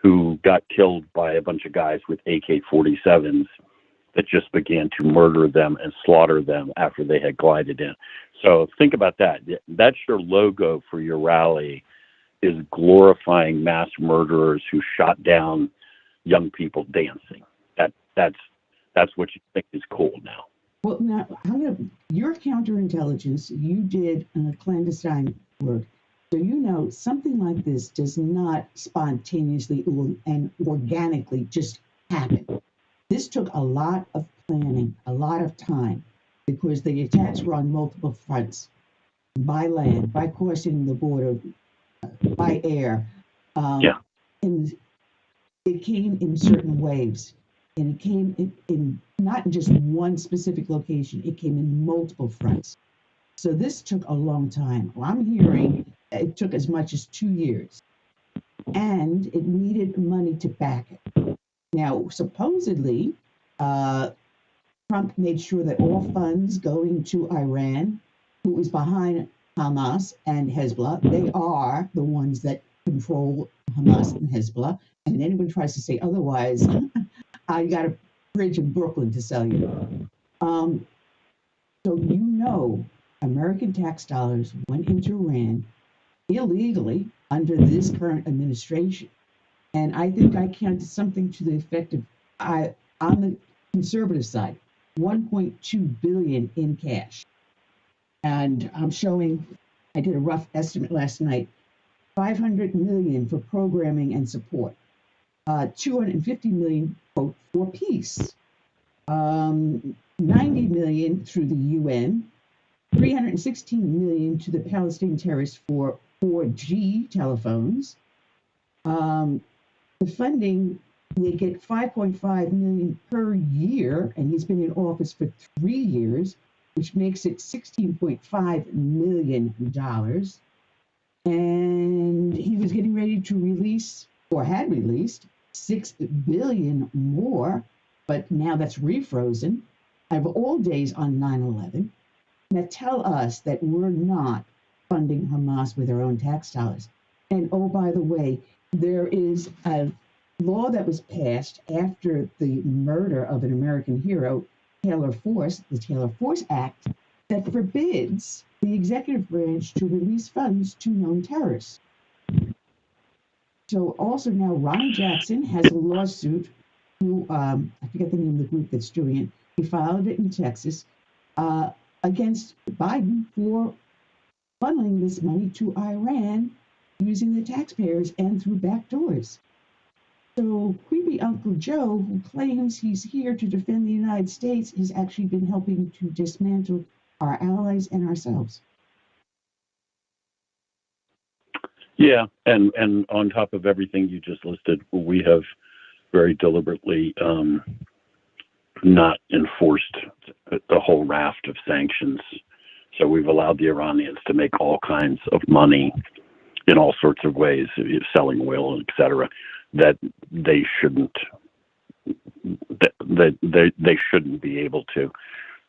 who got killed by a bunch of guys with AK-47s that just began to murder them and slaughter them after they had glided in. So think about that. That's your logo for your rally, is glorifying mass murderers who shot down young people dancing. That's what you think is cool now. Well, now, your counterintelligence, you did clandestine work. So something like this does not spontaneously and organically just happen. This took a lot of planning, a lot of time, because the attacks were on multiple fronts, by land, by crossing the border, by air. And it came in certain waves. And it came in not in just one specific location, it came in multiple fronts. So this took a long time. Well, I'm hearing it took as much as 2 years. And it needed money to back it. Now, supposedly, Trump made sure that all funds going to Iran, who is behind Hamas and Hezbollah, they are the ones that control Hamas and Hezbollah. And anyone tries to say otherwise, I got a bridge in Brooklyn to sell you. So American tax dollars went into Iran illegally under this current administration. And I think I counted something to the effect of, on the conservative side, $1.2 billion in cash. And I did a rough estimate last night, $500 million for programming and support, $250 million, quote, for peace, $90 million through the UN, $316 million to the Palestinian terrorists for 4G telephones. The funding, they get $5.5 million per year, and he's been in office for 3 years, which makes it $16.5 million. And he was getting ready to release, or had released, 6 billion more, but now that's refrozen, of all days on 9/11, that tell us that we're not funding Hamas with our own tax dollars. And oh, by the way, there is a law that was passed after the murder of an American hero, Taylor Force, the Taylor Force Act, that forbids the executive branch to release funds to known terrorists. So also now Ronnie Jackson has a lawsuit who, I forget the name of the group that's doing it, he filed it in Texas against Biden for funneling this money to Iran using the taxpayers and through back doors. So creepy Uncle Joe, who claims he's here to defend the United States, has actually been helping to dismantle our allies and ourselves. Yeah, and on top of everything you just listed, we have very deliberately not enforced the whole raft of sanctions. So we've allowed the Iranians to make all kinds of money in all sorts of ways, selling oil, et cetera, that they shouldn't they shouldn't be able to.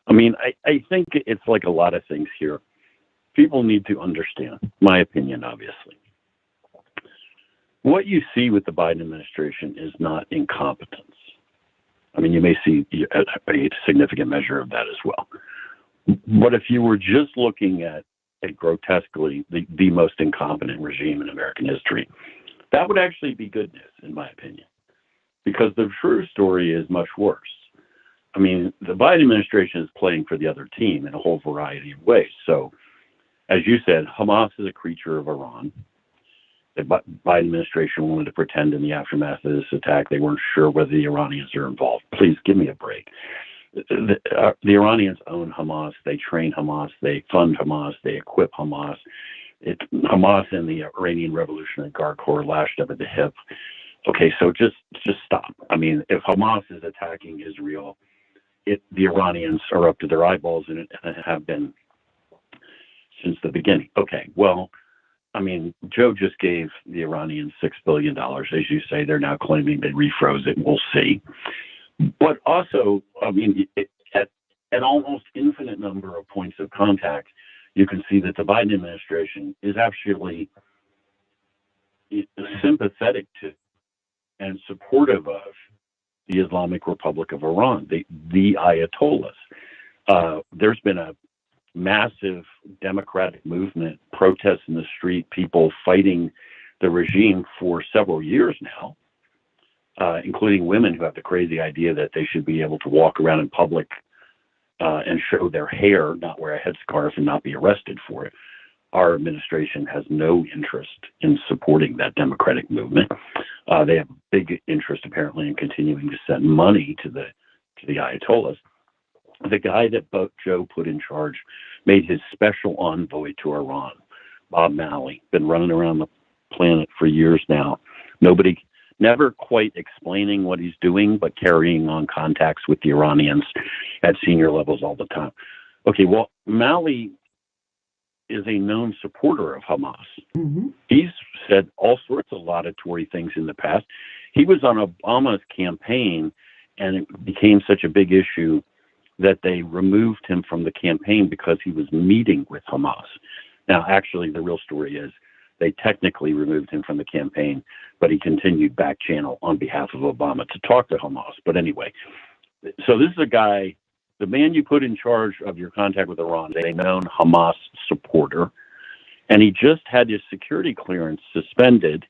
I mean, I think it's like a lot of things here. People need to understand, my opinion, obviously. What you see with the Biden administration is not incompetence. I mean, you may see a significant measure of that as well. But if you were just looking at grotesquely the most incompetent regime in American history, that would actually be good news, in my opinion, because the true story is much worse. I mean, the Biden administration is playing for the other team in a whole variety of ways. So, as you said, Hamas is a creature of Iran. The Biden administration wanted to pretend in the aftermath of this attack they weren't sure whether the Iranians are involved. Please give me a break. The Iranians own Hamas. They train Hamas. They fund Hamas. They equip Hamas. Hamas and the Iranian Revolutionary Guard Corps lashed up at the hip. Okay, so just stop. I mean, if Hamas is attacking Israel, the Iranians are up to their eyeballs in it and have been since the beginning. Okay, well, I mean, Joe just gave the Iranians $6 billion. As you say, they're now claiming they refroze it. We'll see. But also, I mean, at almost infinite number of points of contact, you can see that the Biden administration is actually sympathetic to and supportive of the Islamic Republic of Iran, the Ayatollahs. There's been a massive democratic movement, protests in the street, people fighting the regime for several years now, including women who have the crazy idea that they should be able to walk around in public and show their hair, not wear a headscarf, and not be arrested for it. Our administration has no interest in supporting that democratic movement. They have a big interest, apparently, in continuing to send money to the Ayatollahs. The guy that Joe put in charge made his special envoy to Iran, Bob Malley, been running around the planet for years now. Nobody, never quite explaining what he's doing, but carrying on contacts with the Iranians at senior levels all the time. Okay, well, Malley is a known supporter of Hamas. Mm-hmm. He's said all sorts of laudatory things in the past. He was on Obama's campaign, and it became such a big issue that they removed him from the campaign because he was meeting with Hamas. Now, actually, the real story is they technically removed him from the campaign, but he continued back channel on behalf of Obama to talk to Hamas. But anyway, so this is a guy, the man you put in charge of your contact with Iran, a known Hamas supporter, and he just had his security clearance suspended,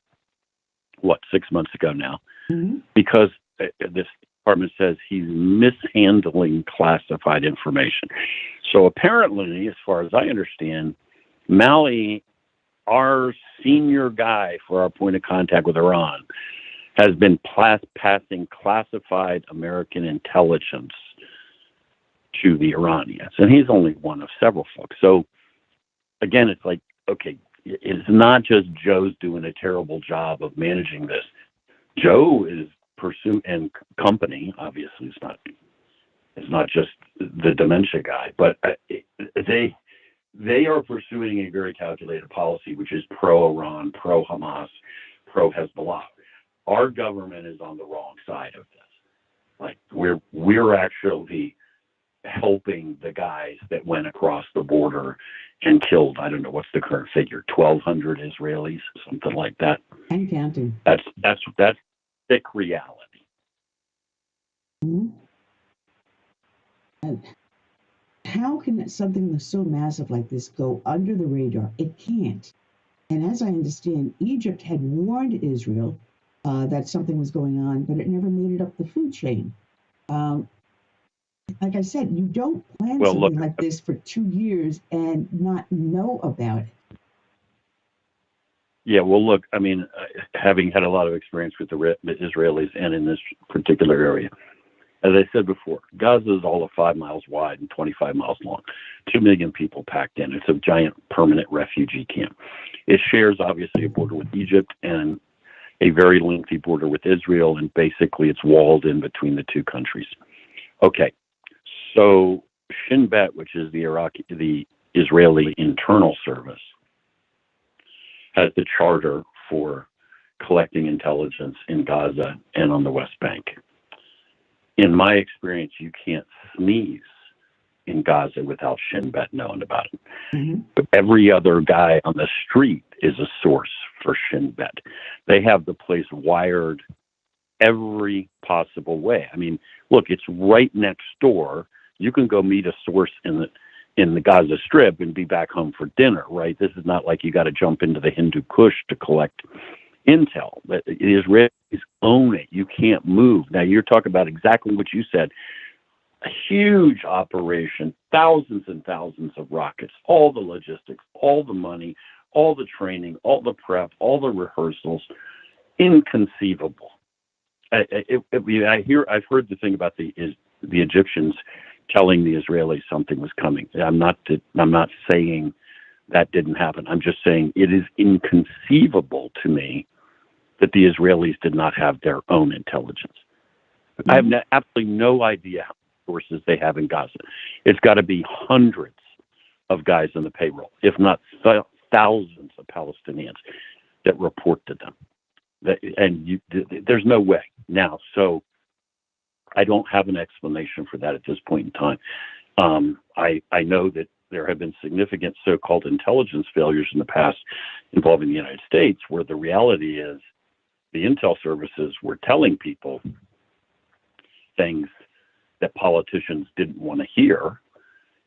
6 months ago now, mm-hmm. because this department says he's mishandling classified information. So apparently, as far as I understand, Malley, our senior guy for our point of contact with Iran, has been passing classified American intelligence to the Iranians. And he's only one of several folks. So again, it's like, okay, it's not just Joe's doing a terrible job of managing this. Joe is pursuing, and company, obviously it's not just the dementia guy, but they are pursuing a very calculated policy, which is pro-Iran, pro-Hamas, pro-Hezbollah. our government is on the wrong side of this. Like we're actually helping the guys that went across the border and killed, I don't know what's the current figure, 1,200 Israelis, something like that. And counting. That's thick reality. Mm-hmm. And how can something so massive like this go under the radar? It can't. And as I understand, Egypt had warned Israel that something was going on, but it never made it up the food chain. Like I said, you don't plan something like this for 2 years and not know about it. Yeah, well, look, I mean, having had a lot of experience with the Israelis and in this particular area, as I said before, Gaza is all of 5 miles wide and 25 miles long. 2 million people packed in. It's a giant permanent refugee camp. It shares, obviously, a border with Egypt and a very lengthy border with Israel, and basically it's walled in between the two countries. Okay, so Shin Bet, which is the Israeli Internal Service, has the charter for collecting intelligence in Gaza and on the West Bank. In my experience, you can't sneeze in Gaza without Shin Bet knowing about it. Mm-hmm. But every other guy on the street is a source for Shin Bet. They have the place wired every possible way. I mean, look, it's right next door. You can go meet a source in the Gaza Strip and be back home for dinner, right? This is not like you got to jump into the Hindu Kush to collect intel. The Israelis own it. You can't move. Now, you're talking about exactly what you said. A huge operation, thousands and thousands of rockets, all the logistics, all the money, all the training, all the prep, all the rehearsals. Inconceivable. I've heard the thing about the Egyptians telling the Israelis something was coming. I'm not saying that didn't happen. I'm just saying it is inconceivable to me that the Israelis did not have their own intelligence. Mm-hmm. I have absolutely no idea how many sources they have in Gaza. It's got to be hundreds of guys on the payroll, if not thousands of Palestinians that report to them. There's no way now. So I don't have an explanation for that at this point in time. I know that there have been significant so-called intelligence failures in the past involving the United States, where the reality is the intel services were telling people things that politicians didn't want to hear,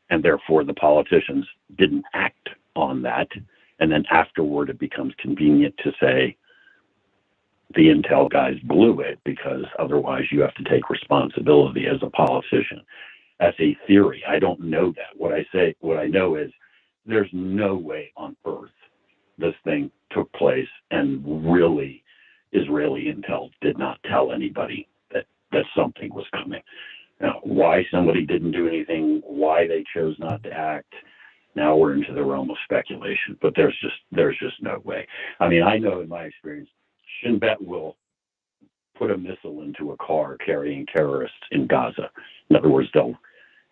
and therefore the politicians didn't act on that. And then afterward, it becomes convenient to say, the intel guys blew it, because otherwise you have to take responsibility as a politician. That's a theory. I don't know that. What I know is there's no way on earth this thing took place, and really Israeli intel did not tell anybody that something was coming. Now, why somebody didn't do anything, why they chose not to act, now we're into the realm of speculation, but there's just no way. I mean, I know in my experience, Shin Bet will put a missile into a car carrying terrorists in Gaza. In other words, they'll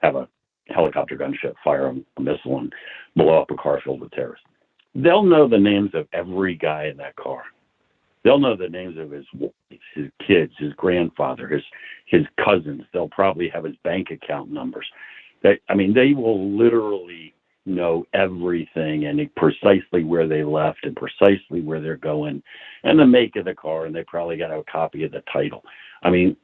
have a helicopter gunship fire a missile and blow up a car filled with terrorists. They'll know the names of every guy in that car. They'll know the names of his wife, his kids, his grandfather, his cousins. They'll probably have his bank account numbers. They will literally know everything and precisely where they left and precisely where they're going and the make of the car, and they probably got a copy of the title. I mean,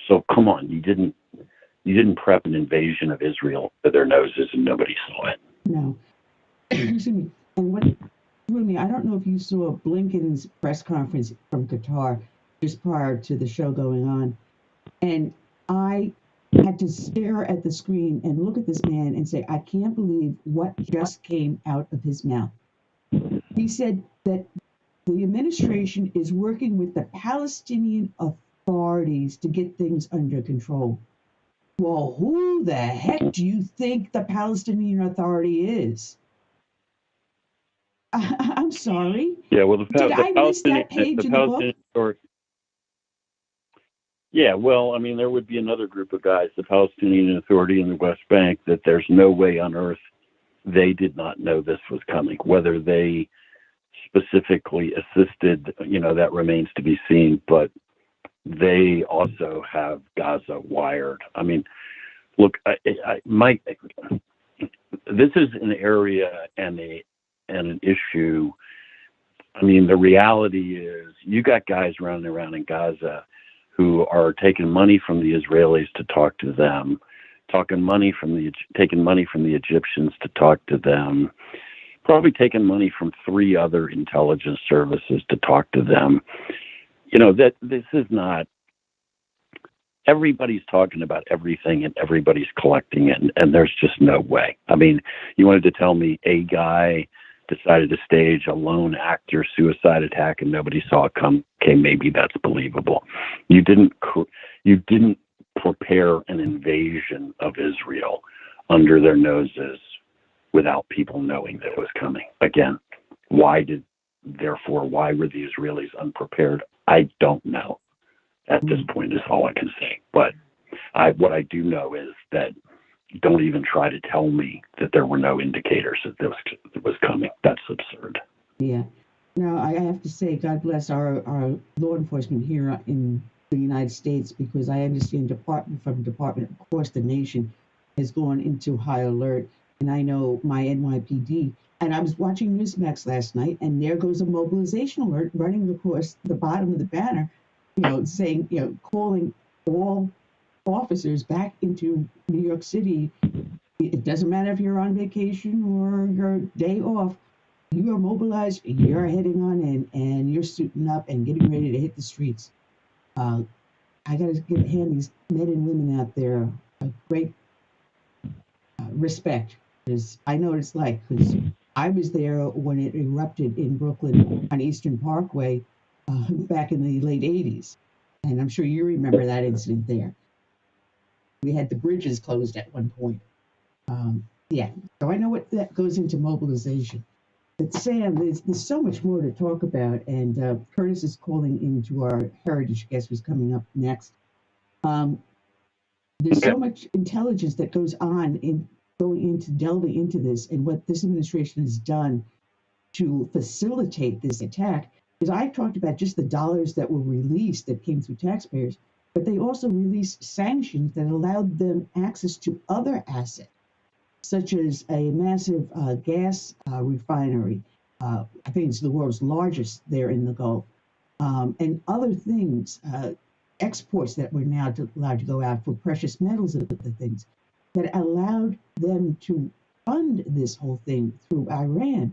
so come on, you didn't prep an invasion of Israel to their noses and nobody saw it. No. Excuse me. And what threw me, I don't know if you saw Blinken's press conference from Qatar just prior to the show going on, and I had to stare at the screen and look at this man and say, I can't believe what just came out of his mouth. He said that the administration is working with the Palestinian authorities to get things under control. Well, who the heck do you think the Palestinian Authority is? I'm sorry. Yeah, well, did I miss that page in the book? Authority. Yeah, well, I mean, there would be another group of guys, the Palestinian Authority in the West Bank, that there's no way on earth they did not know this was coming. Whether they specifically assisted, that remains to be seen, but they also have Gaza wired. I mean, look, Mike, this is an area and an issue. I mean, the reality is you got guys running around in Gaza who are taking money from the Israelis to talk to them, taking money from the Egyptians to talk to them, probably taking money from 3 other intelligence services to talk to them. That this is not, everybody's talking about everything and everybody's collecting it, and there's just no way. I mean, you wanted to tell me a guy decided to stage a lone actor suicide attack and nobody saw it come. Okay, maybe that's believable. You didn't prepare an invasion of Israel under their noses without people knowing that it was coming. Again, why were the Israelis unprepared? I don't know. At this point is all I can say. But what I do know is that don't even try to tell me that there were no indicators that it was coming. That's absurd. Yeah. Now, I have to say, God bless our law enforcement here in the United States, because I understand department across the nation has gone into high alert. And I know my NYPD, and I was watching Newsmax last night, and there goes a mobilization alert running across the bottom of the banner, saying, calling all officers back into New York City. It doesn't matter if you're on vacation or your day off. You are mobilized, you're heading on in, and you're suiting up and getting ready to hit the streets. I got to hand these men and women out there a great respect, because I know what it's like, because I was there when it erupted in Brooklyn on Eastern Parkway back in the late 80s. And I'm sure you remember that incident there. We had the bridges closed at one point. So I know what that goes into mobilization. But Sam, there's so much more to talk about, and Curtis is calling into our heritage guest who's coming up next. There's so much intelligence that goes on in delving into this, and what this administration has done to facilitate this attack. Because I talked about just the dollars that were released that came through taxpayers, but they also released sanctions that allowed them access to other assets, such as a massive gas refinery. I think it's the world's largest there in the Gulf, and other things, exports that were now allowed to go out for precious metals and other things that allowed them to fund this whole thing through Iran.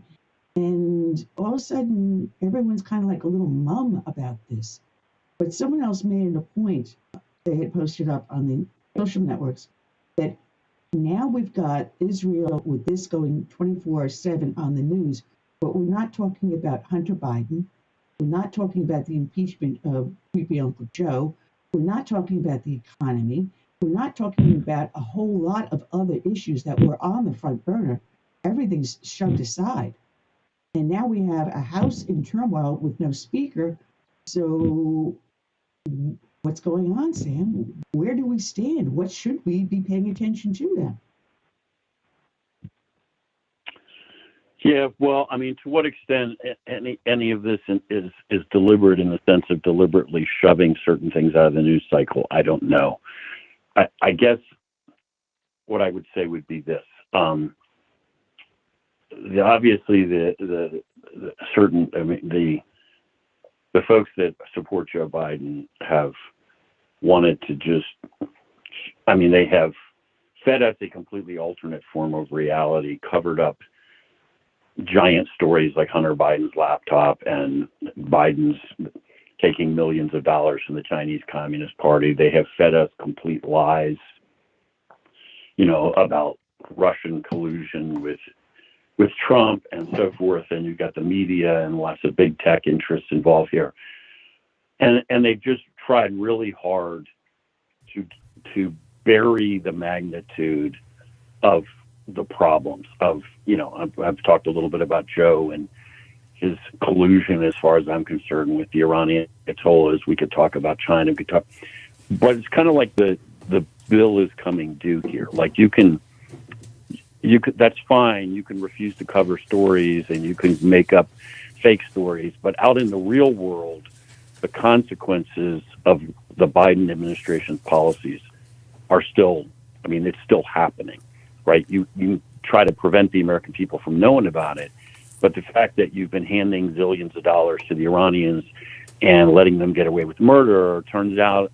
And all of a sudden, everyone's kind of like a little mum about this. But someone else made a point, they had posted up on the social networks, that now we've got Israel with this going 24/7 on the news, but we're not talking about Hunter Biden. We're not talking about the impeachment of creepy Uncle Joe. We're not talking about the economy. We're not talking about a whole lot of other issues that were on the front burner. Everything's shoved aside. And now we have a House in turmoil with no speaker. So what's going on, Sam? Where do we stand? What should we be paying attention to now? Yeah, well, I mean, to what extent any of this is deliberate in the sense of deliberately shoving certain things out of the news cycle, I don't know. I guess what I would say would be this. Obviously, the folks that support Joe Biden have wanted to just, they have fed us a completely alternate form of reality, covered up giant stories like Hunter Biden's laptop and Biden's taking millions of dollars from the Chinese Communist Party. They have fed us complete lies, about Russian collusion with Trump and so forth. And you've got the media and lots of big tech interests involved here. And they've just tried really hard to bury the magnitude of the problems of, I've talked a little bit about Joe and his collusion, as far as I'm concerned, with the Iranian Ayatollahs. We could talk about China, but it's kind of like the bill is coming due here. Like you could, that's fine. You can refuse to cover stories and you can make up fake stories. But out in the real world, the consequences of the Biden administration's policies are still, I mean, it's still happening, right? You try to prevent the American people from knowing about it, but the fact that you've been handing zillions of dollars to the Iranians and letting them get away with murder turns out,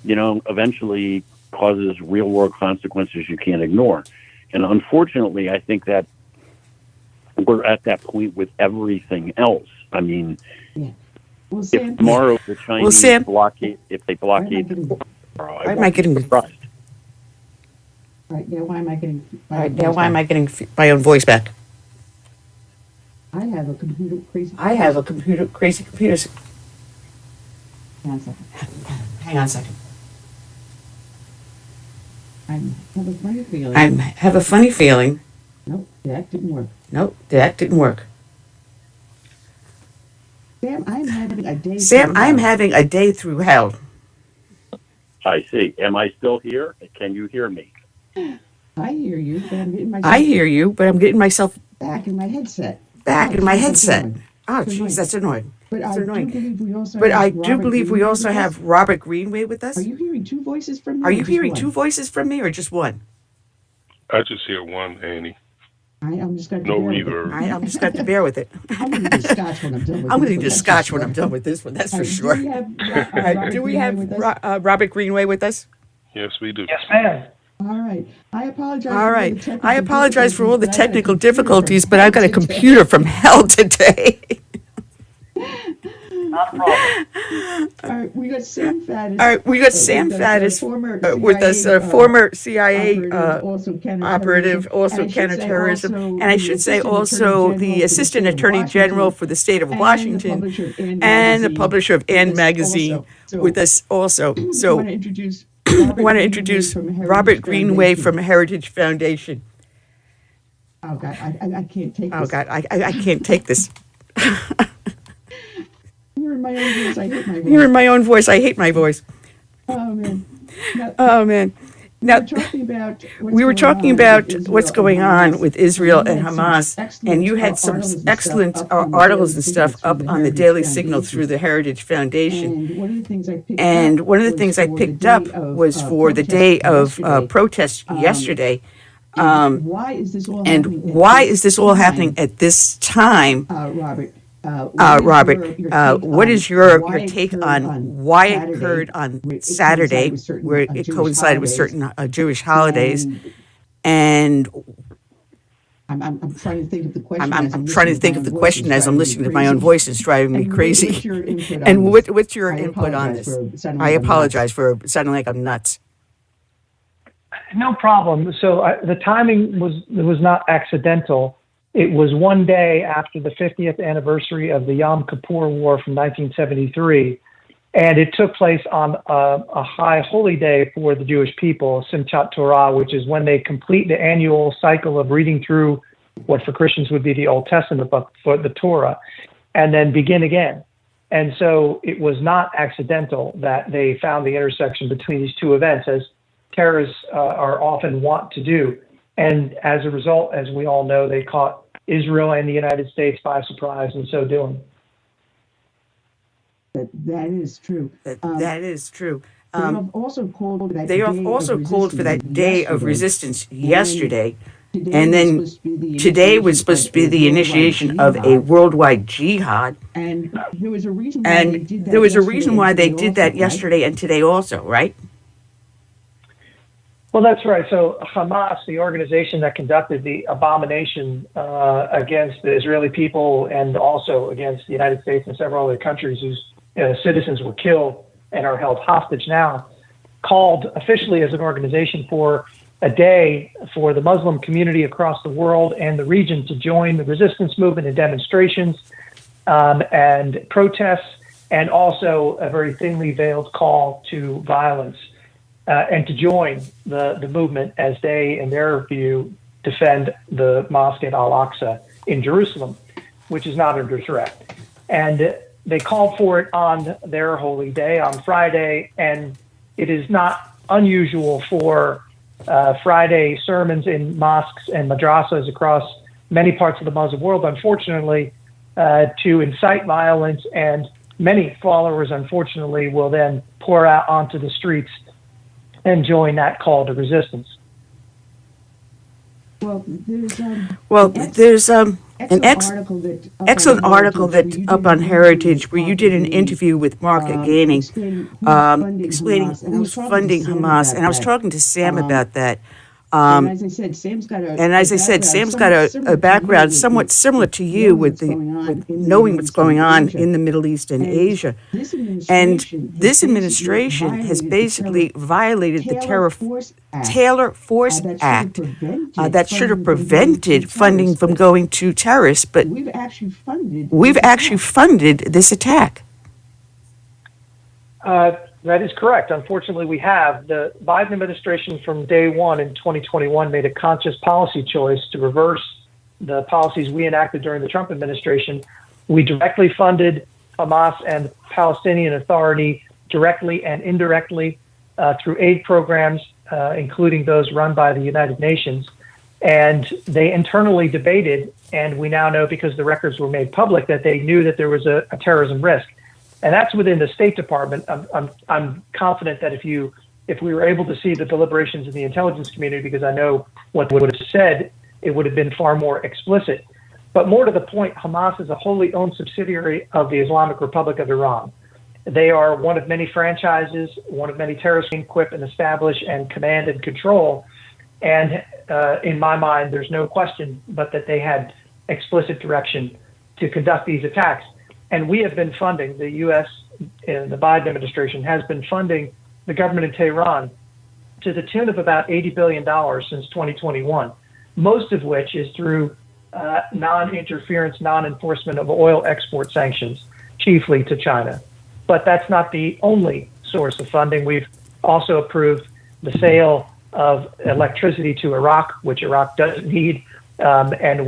eventually causes real world consequences you can't ignore. And unfortunately, I think that we're at that point with everything else. I mean, Well, Sam, if tomorrow the Chinese blockade, if they blockade tomorrow, I won't be surprised. Right now, why am I getting? My own voice back? I have a computer crazy. Crazy computers. Hang on a second. I have a funny feeling. I have a funny feeling. Nope, that didn't work. Sam, I'm having a day. Through hell. I see. Am I still here? Can you hear me? I hear you, but I'm getting myself back in my headset. Oh, jeez, that's annoying. But I do believe we also have Robert Greenway with us. Are you hearing two voices from me? Are you hearing two voices from me, or just one? I just hear one, Annie. I'm just going to no reverb. I'm just going to bear with it. I'm going to need scotch when I'm done with this. I'm going to need scotch when I'm done with this one. That's for sure. Do we have Robert Greenway with us? Yes, we do. Yes, ma'am. All right. I apologize for all the technical difficulties, but I've got a computer from hell today. Not a problem. All right, we got Sam Faddis. With us, former CIA operative, also counterterrorism, and I should say also the Assistant Attorney General for the state of Washington and the publisher of *And* magazine with us also. So I want to introduce Robert Greenway from Heritage Foundation. Oh God, I can't take this. Oh God, I can't take this. Hearing my own voice, I hate my voice. Oh man. Now, we were talking about what's going on with Israel and Hamas, and you had some excellent articles and stuff up on the Daily Signal through the Heritage Foundation. And one of the things I picked up was for the day of protest yesterday. And why is this all happening at this time? Robert, what is your take on why it occurred on Saturday, where it coincided with certain Jewish holidays? And I'm trying to think of the question. I'm trying to think of the question as I'm listening to my own voice. It's driving me crazy. And what's your input on this? I apologize for sounding like I'm nuts. No problem. So the timing was not accidental. It was one day after the 50th anniversary of the Yom Kippur War from 1973, and it took place on a high holy day for the Jewish people, Simchat Torah, which is when they complete the annual cycle of reading through what for Christians would be the Old Testament, but for the Torah, and then begin again. And so it was not accidental that they found the intersection between these two events, as terrorists are often wont to do. And as a result, as we all know, they caught Israel and the United States by surprise in so doing. That is true. That is true. They have also called for that day of resistance yesterday. And then today was supposed to be the initiation of a worldwide jihad. And there was a reason why they did that yesterday and today also, right? Well, that's right. So Hamas, the organization that conducted the abomination against the Israeli people and also against the United States and several other countries whose citizens were killed and are held hostage now, called officially as an organization for a day for the Muslim community across the world and the region to join the resistance movement and demonstrations and protests, and also a very thinly veiled call to violence. And to join the movement as they, in their view, defend the mosque at Al-Aqsa in Jerusalem, which is not under threat. And they called for it on their holy day, on Friday, and it is not unusual for Friday sermons in mosques and madrasas across many parts of the Muslim world. Unfortunately, to incite violence, and many followers, unfortunately, will then pour out onto the streets and join that call to resistance. Well, there's an excellent article that up on Heritage where you did an interview with Mark Agani explaining who's funding Hamas, and I was talking to Sam about that. And as I said, Sam's got a background somewhat similar to you with knowing what's going on in the Middle East and Asia. And this administration has basically violated the Taylor Force Act that should have prevented funding from going to terrorists. But we've actually funded this attack. That is correct. Unfortunately, we have. The Biden administration from day one in 2021 made a conscious policy choice to reverse the policies we enacted during the Trump administration. We directly funded Hamas and the Palestinian Authority directly and indirectly through aid programs, including those run by the United Nations. And they internally debated, and we now know because the records were made public, that they knew that there was a terrorism risk. And that's within the State Department. I'm confident that if we were able to see the deliberations in the intelligence community, because I know what they would have said, it would have been far more explicit. But more to the point, Hamas is a wholly owned subsidiary of the Islamic Republic of Iran. They are one of many franchises, one of many terrorists equip and establish and command and control. And in my mind, there's no question but that they had explicit direction to conduct these attacks. And we have been funding, the U.S. and the Biden administration has been funding the government in Tehran to the tune of about $80 billion since 2021, most of which is through non-interference, non-enforcement of oil export sanctions, chiefly to China. But that's not the only source of funding. We've also approved the sale of electricity to Iraq, which Iraq doesn't need. And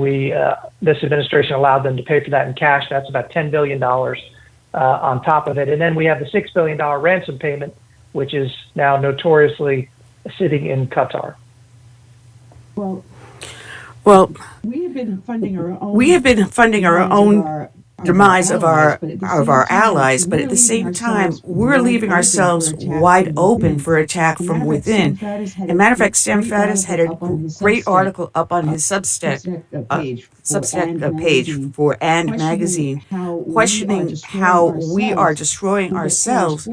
this administration allowed them to pay for that in cash. That's about $10 billion on top of it. And then we have the $6 billion ransom payment, which is now notoriously sitting in Qatar. Well, we have been funding our own demise of our allies, but at the same time, we're leaving ourselves wide open for attack from within. As a matter of fact, Sam Faddis had a great article up on his Substack page for And Magazine, questioning how we are destroying ourselves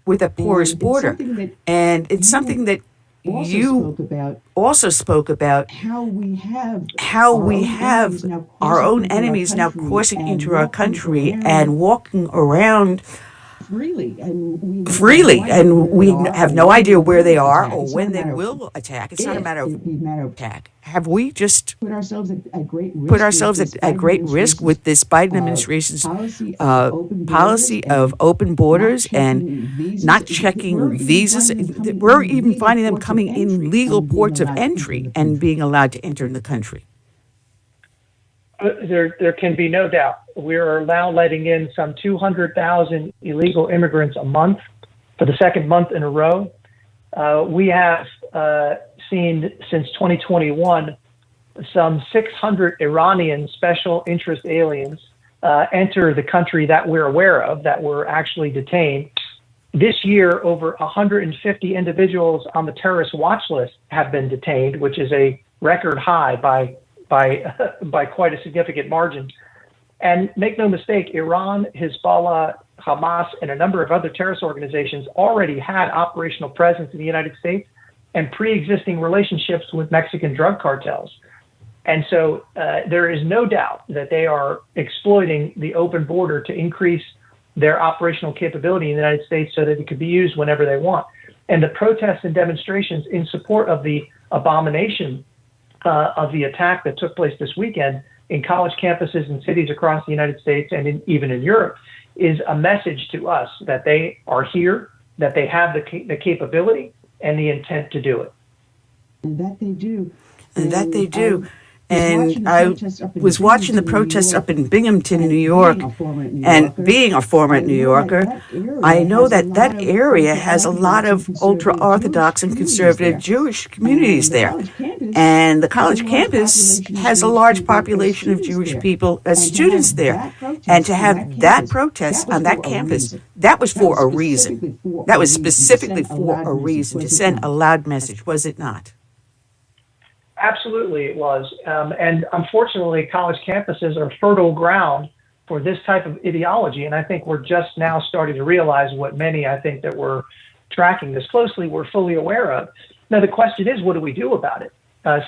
with a porous border. And it's something that you also spoke about how we have our own enemies now coursing into our country and walking around freely, and we have no idea where they are or when they will attack. It's not a matter of attack. Have we just put ourselves at great risk with this Biden administration's policy of open borders and not checking visas? We're even finding them coming in legal ports of entry and being allowed to enter in the country. There can be no doubt. We are now letting in some 200,000 illegal immigrants a month for the second month in a row. We have seen since 2021 some 600 Iranian special interest aliens enter the country that we're aware of, that were actually detained. This year, over 150 individuals on the terrorist watch list have been detained, which is a record high by quite a significant margin. And make no mistake, Iran, Hezbollah, Hamas, and a number of other terrorist organizations already had operational presence in the United States and pre-existing relationships with Mexican drug cartels. And so there is no doubt that they are exploiting the open border to increase their operational capability in the United States so that it could be used whenever they want. And the protests and demonstrations in support of the abomination of the attack that took place this weekend in college campuses and cities across the United States and even in Europe is a message to us that they are here, that they have the capability and the intent to do it. And that they do. And I was watching the protests up in Binghamton, New York, and being a former New Yorker, I know that that area has a lot of ultra-Orthodox and conservative Jewish communities there. And the college campus has a large population of Jewish people as students there. And to have that protest on that campus, that was for a reason. That was specifically for a reason, to send a loud message, was it not? Absolutely, it was. And unfortunately, college campuses are fertile ground for this type of ideology. And I think we're just now starting to realize what many, I think, that were tracking this closely were fully aware of. Now, the question is, what do we do about it?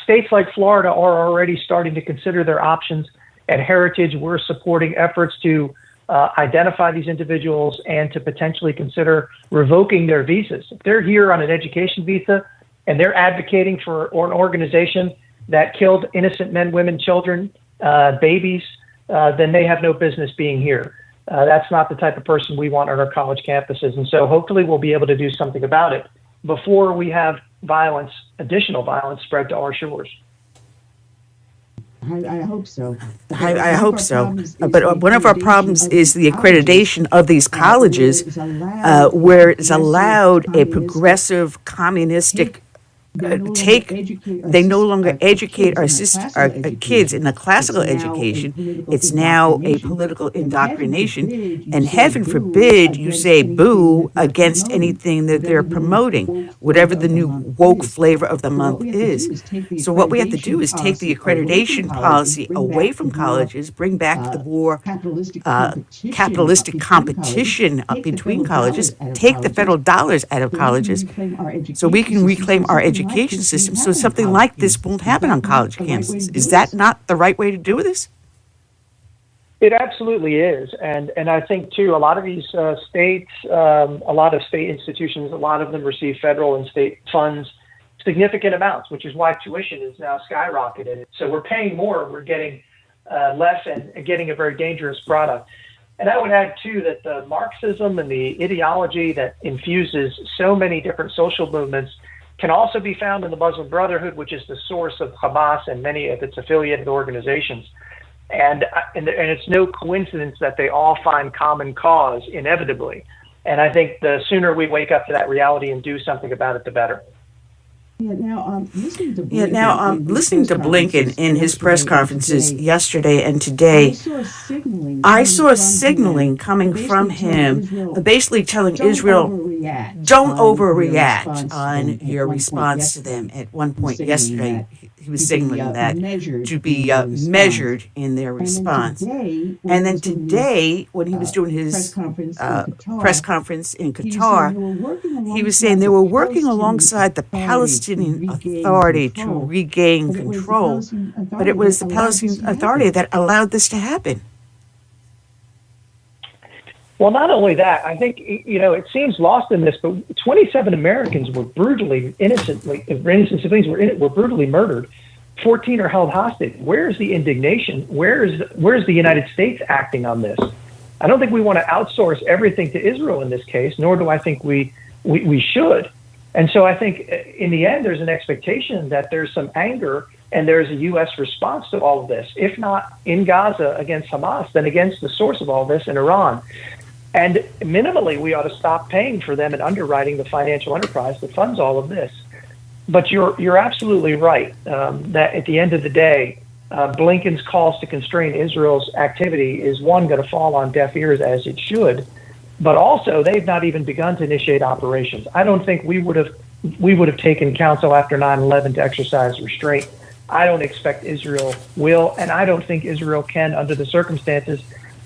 States like Florida are already starting to consider their options. At Heritage, we're supporting efforts to identify these individuals and to potentially consider revoking their visas. If they're here on an education visa, and they're advocating for an organization that killed innocent men, women, children, babies, then they have no business being here. That's not the type of person we want on our college campuses. And so hopefully we'll be able to do something about it before we have violence, additional violence, spread to our shores. I hope so. I hope so. But one of our problems is the accreditation of these colleges, where it's allowed a progressive communistic they no longer educate our kids in the classical education. It's now a political indoctrination, and heaven forbid you say boo against anything that they're promoting, whatever the new woke flavor of the month is. So what we have to do is take the accreditation policy away from colleges, bring back the more capitalistic competition between colleges, take the federal dollars out of colleges so we can reclaim our education system, so something like this won't happen on college campuses. Is that not the right way to do this? It absolutely is. And I think, too, a lot of these states, a lot of state institutions, a lot of them receive federal and state funds, significant amounts, which is why tuition is now skyrocketed. So we're paying more, we're getting less, and getting a very dangerous product. And I would add, too, that the Marxism and the ideology that infuses so many different social movements can also be found in the Muslim Brotherhood, which is the source of Hamas and many of its affiliated organizations. And it's no coincidence that they all find common cause inevitably. And I think the sooner we wake up to that reality and do something about it, the better. Listening to Blinken in his press conferences yesterday and today, I saw signaling coming from him, basically telling Israel, don't overreact on your response to them. At one point yesterday, he was signaling that to be measured in their response. And then today, when he was doing his press conference in Qatar, he was saying they were working alongside the Palestinian Authority to regain control, but it was the Palestinian Authority that allowed this to happen. Well, not only that, I think, it seems lost in this, but 27 Americans were brutally, innocent civilians were brutally murdered. 14 are held hostage. Where's the indignation? Where's the United States acting on this? I don't think we want to outsource everything to Israel in this case, nor do I think we should. And so I think in the end, there's an expectation that there's some anger and there's a U.S. response to all of this, if not in Gaza against Hamas, then against the source of all this in Iran. And minimally, we ought to stop paying for them and underwriting the financial enterprise that funds all of this. But you're absolutely right that at the end of the day, Blinken's calls to constrain Israel's activity is, one, going to fall on deaf ears, as it should, but also they've not even begun to initiate operations. I don't think we would have taken counsel after 9/11 to exercise restraint. I don't expect Israel will, and I don't think Israel can under the circumstances.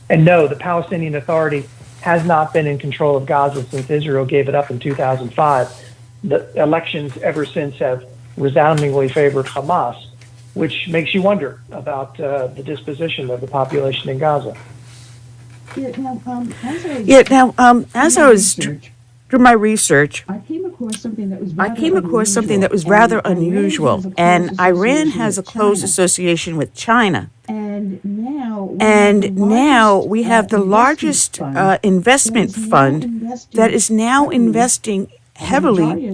And no, the Palestinian Authority has not been in control of Gaza since Israel gave it up in 2005. The elections ever since have resoundingly favored Hamas, which makes you wonder about the disposition of the population in Gaza. As I was through my research, I came across something that was rather unusual. And Iran has a close association with China. And now we have the largest investment fund that is now investing heavily,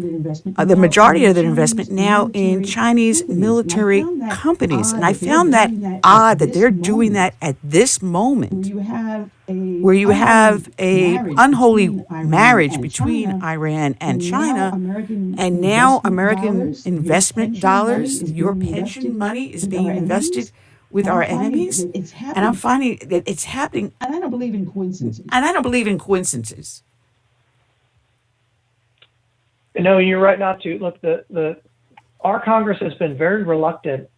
the majority of their investment now in Chinese military companies. And I found that odd that they're doing that at this moment, where you have a unholy marriage between Iran and China, and now American investment dollars, your pension money is being invested with our enemies. And I'm finding that it's happening. And I don't believe in coincidences. No, you're right not to. Look, our Congress has been very reluctant.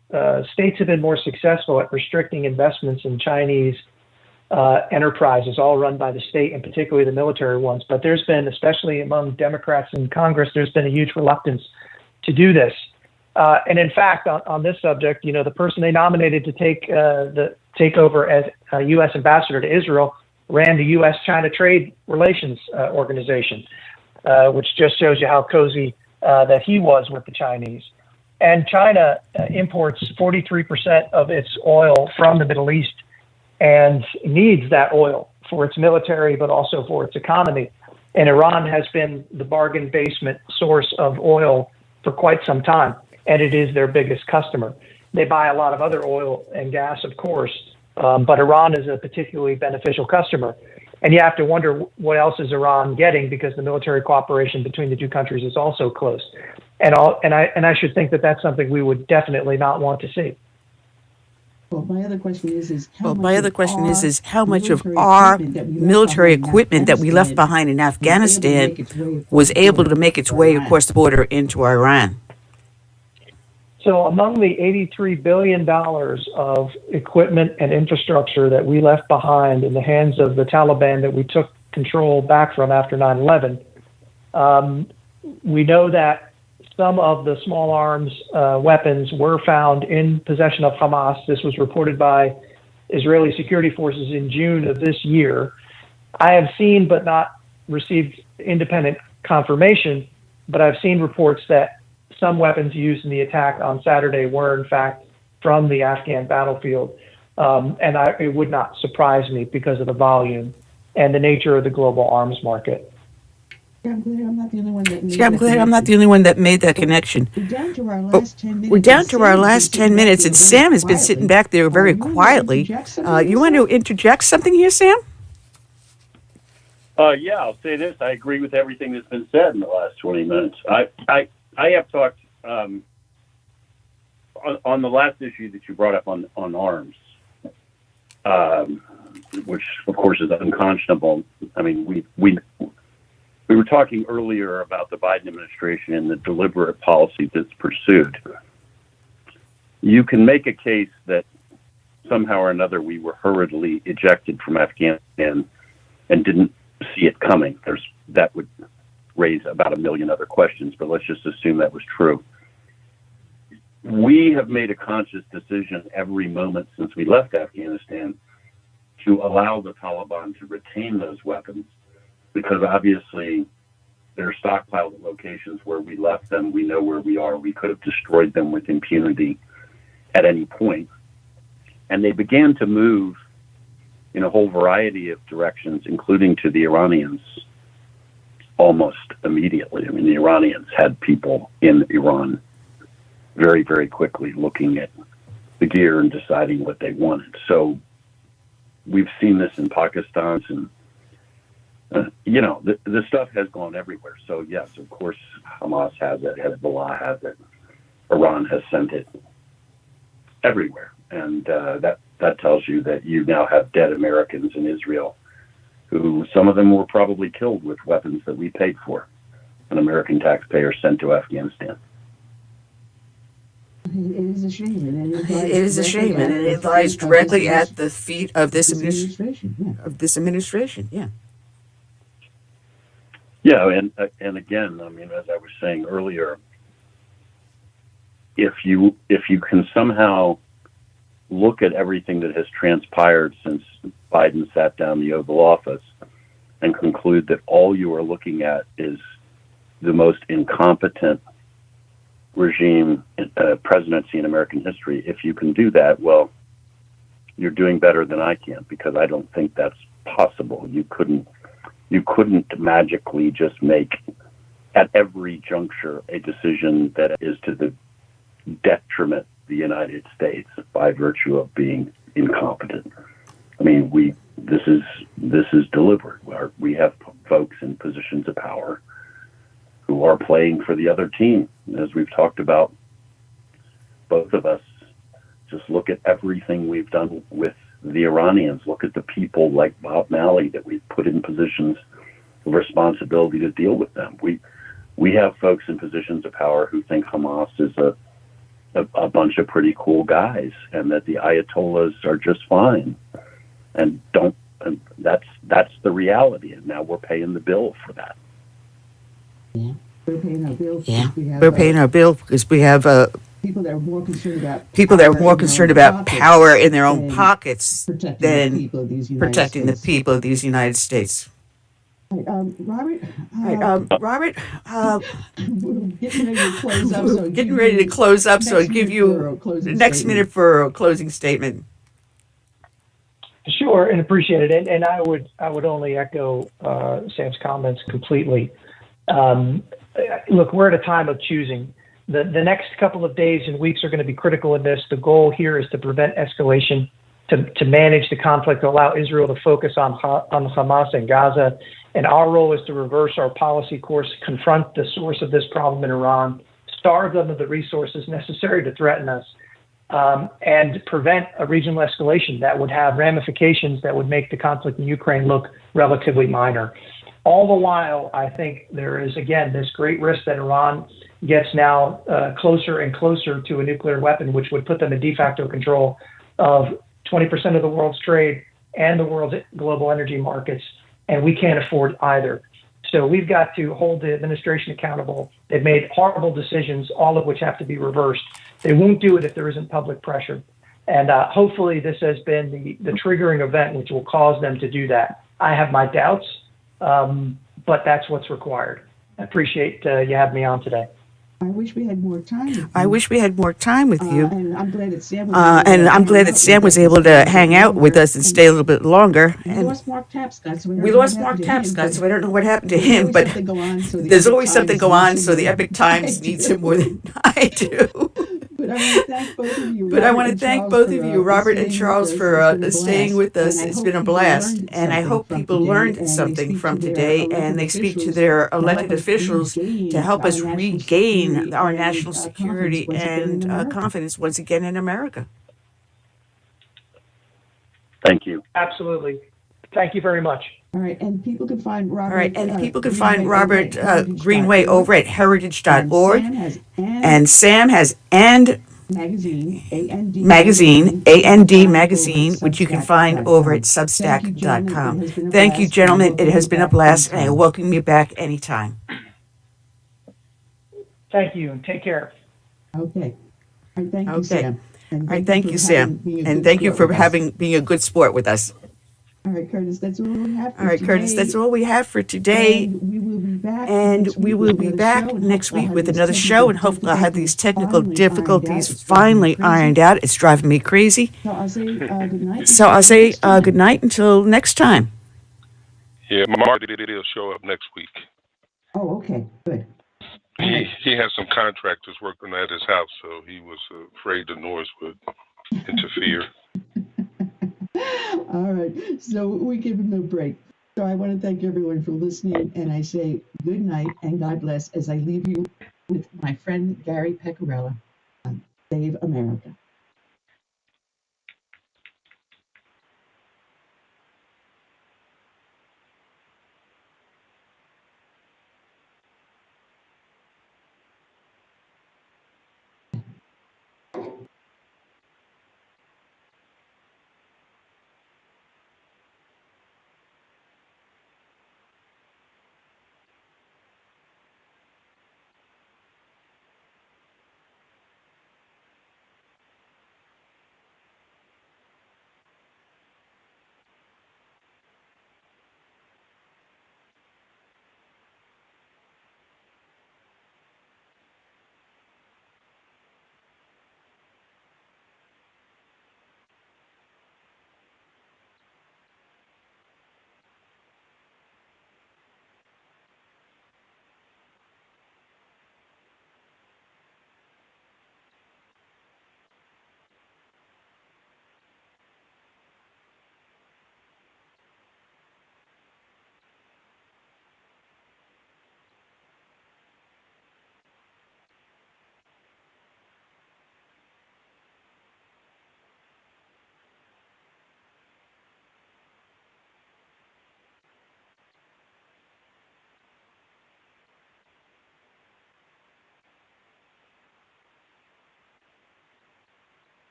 States have been more successful at restricting investments in Chinese enterprises, all run by the state, and particularly the military ones. But there's been, especially among Democrats in Congress, there's been a huge reluctance to do this. And in fact, on this subject, the person they nominated to take over as a U.S. ambassador to Israel ran the U.S.-China Trade Relations Organization, which just shows you how cozy that he was with the Chinese. And China imports 43% of its oil from the Middle East and needs that oil for its military, but also for its economy. And Iran has been the bargain basement source of oil for quite some time, and it is their biggest customer. They buy a lot of other oil and gas, of course, but Iran is a particularly beneficial customer. And you have to wonder what else is Iran getting, because the military cooperation between the two countries is also close. And I should think that that's something we would definitely not want to see. Well, my other question is how much of our military equipment that we left behind in Afghanistan was able to make its way across the border into Iran? So among the $83 billion of equipment and infrastructure that we left behind in the hands of the Taliban that we took control back from after 9/11, we know that some of the small arms weapons were found in possession of Hamas. This was reported by Israeli security forces in June of this year. I have seen but not received independent confirmation, but I've seen reports that some weapons used in the attack on Saturday were, in fact, from the Afghan battlefield. And it would not surprise me because of the volume and the nature of the global arms market. I'm glad I'm not the only one that made that connection. We're down to our last 10 minutes. And Sam has been sitting back there very quietly. You want to interject something here, Sam? Yeah, I'll say this. I agree with everything that's been said in the last 20 minutes. I have talked on the last issue that you brought up on arms, which of course is unconscionable. I mean, we were talking earlier about the Biden administration and the deliberate policy that's pursued. You can make a case that somehow or another we were hurriedly ejected from Afghanistan and didn't see it coming. That would raise about a million other questions, but let's just assume that was true. We have made a conscious decision every moment since we left Afghanistan to allow the Taliban to retain those weapons, because obviously they're stockpiled at locations where we left them. We know where we are. We could have destroyed them with impunity at any point. And they began to move in a whole variety of directions, including to the Iranians, almost immediately. I mean, the Iranians had people in Iran very, very quickly looking at the gear and deciding what they wanted. So we've seen this in Pakistan, and the stuff has gone everywhere. So yes, of course, Hamas has it, Hezbollah has it, Iran has sent it everywhere, and that tells you that you now have dead Americans in Israel, who some of them were probably killed with weapons that we paid for, an American taxpayer sent to Afghanistan. It is a shame. And it lies directly at the feet of this administration. Yeah. Yeah, and again, I mean, as I was saying earlier, if you can somehow look at everything that has transpired since Biden sat down the Oval Office and conclude that all you are looking at is the most incompetent regime, presidency in American history, if you can do that, well, you're doing better than I can, because I don't think that's possible. You couldn't magically just make at every juncture, a decision that is to the detriment of the United States by virtue of being incompetent. I mean, this is deliberate. We have folks in positions of power who are playing for the other team. As we've talked about, both of us, just look at everything we've done with the Iranians. Look at the people like Bob Malley that we've put in positions of responsibility to deal with them. We have folks in positions of power who think Hamas is a bunch of pretty cool guys, and that the Ayatollahs are just fine, and that's the reality. And now we're paying the bill for that. Yeah, we're paying our bill. We're paying our bill because we have people that are more concerned about power in their own pockets than protecting the people of these United States. Robert, Robert, we're getting ready to close up. So I'll give you the next minute for a closing statement. Sure, and appreciate it. And I would only echo Sam's comments completely. Look, we're at a time of choosing. The next couple of days and weeks are going to be critical in this. The goal here is to prevent escalation, to manage the conflict, to allow Israel to focus on Hamas and Gaza. And our role is to reverse our policy course, confront the source of this problem in Iran, starve them of the resources necessary to threaten us, and prevent a regional escalation that would have ramifications that would make the conflict in Ukraine look relatively minor. All the while, I think there is, again, this great risk that Iran gets now closer and closer to a nuclear weapon, which would put them in de facto control of 20% of the world's trade and the world's global energy markets, and we can't afford either. So we've got to hold the administration accountable. They've made horrible decisions, all of which have to be reversed. They won't do it if there isn't public pressure. And hopefully this has been the triggering event which will cause them to do that. I have my doubts, but that's what's required. I appreciate you having me on today. I wish we had more time with you. And I'm glad that Sam was able to hang out with us and stay a little bit longer. We lost Mark Tapscott, so I don't know what happened to him, but there's always something going on, so the Epoch Times needs him more than I do. But I want to thank both of you, Robert and Charles, for staying with us. It's been a blast, and I hope people learned something from today, and they speak to their elected officials to help us regain our national security and confidence once again in America. Thank you. Absolutely. Thank you very much. All right, and people can find Robert. Greenway over at heritage.org. And Sam has magazine, A&D magazine, which you can find over at substack.com. Thank you, gentlemen. It has been a blast, and I welcome you back anytime. Thank you, and take care. Okay. All right, thank you, Sam. Thank you, Sam. And thank you for being a good sport with us. All right, Curtis, that's all we have for today. All right, Curtis, that's all we have for today. And we will be back next week with another show, and hopefully I'll have these technical difficulties finally ironed out. It's driving me crazy. So I'll say good night. So I'll say good night until next time. Yeah, Mark will show up next week. Oh, okay, good. He has some contractors working at his house, so he was afraid the noise would interfere. All right, so we give him a break. So I want to thank everyone for listening, and I say good night and God bless as I leave you with my friend Gary Pecorella on Save America.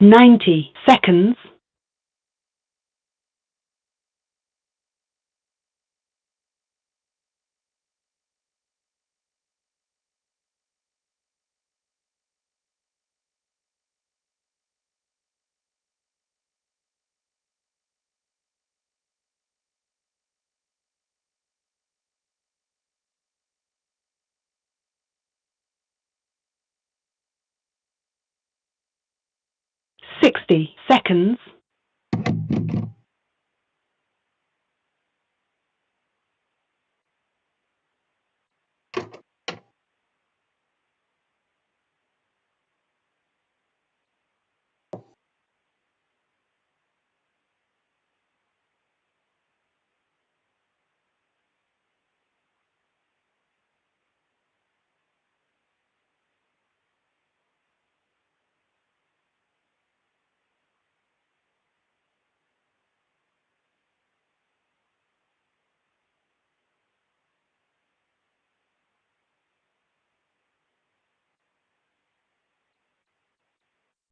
90 seconds. 60 seconds.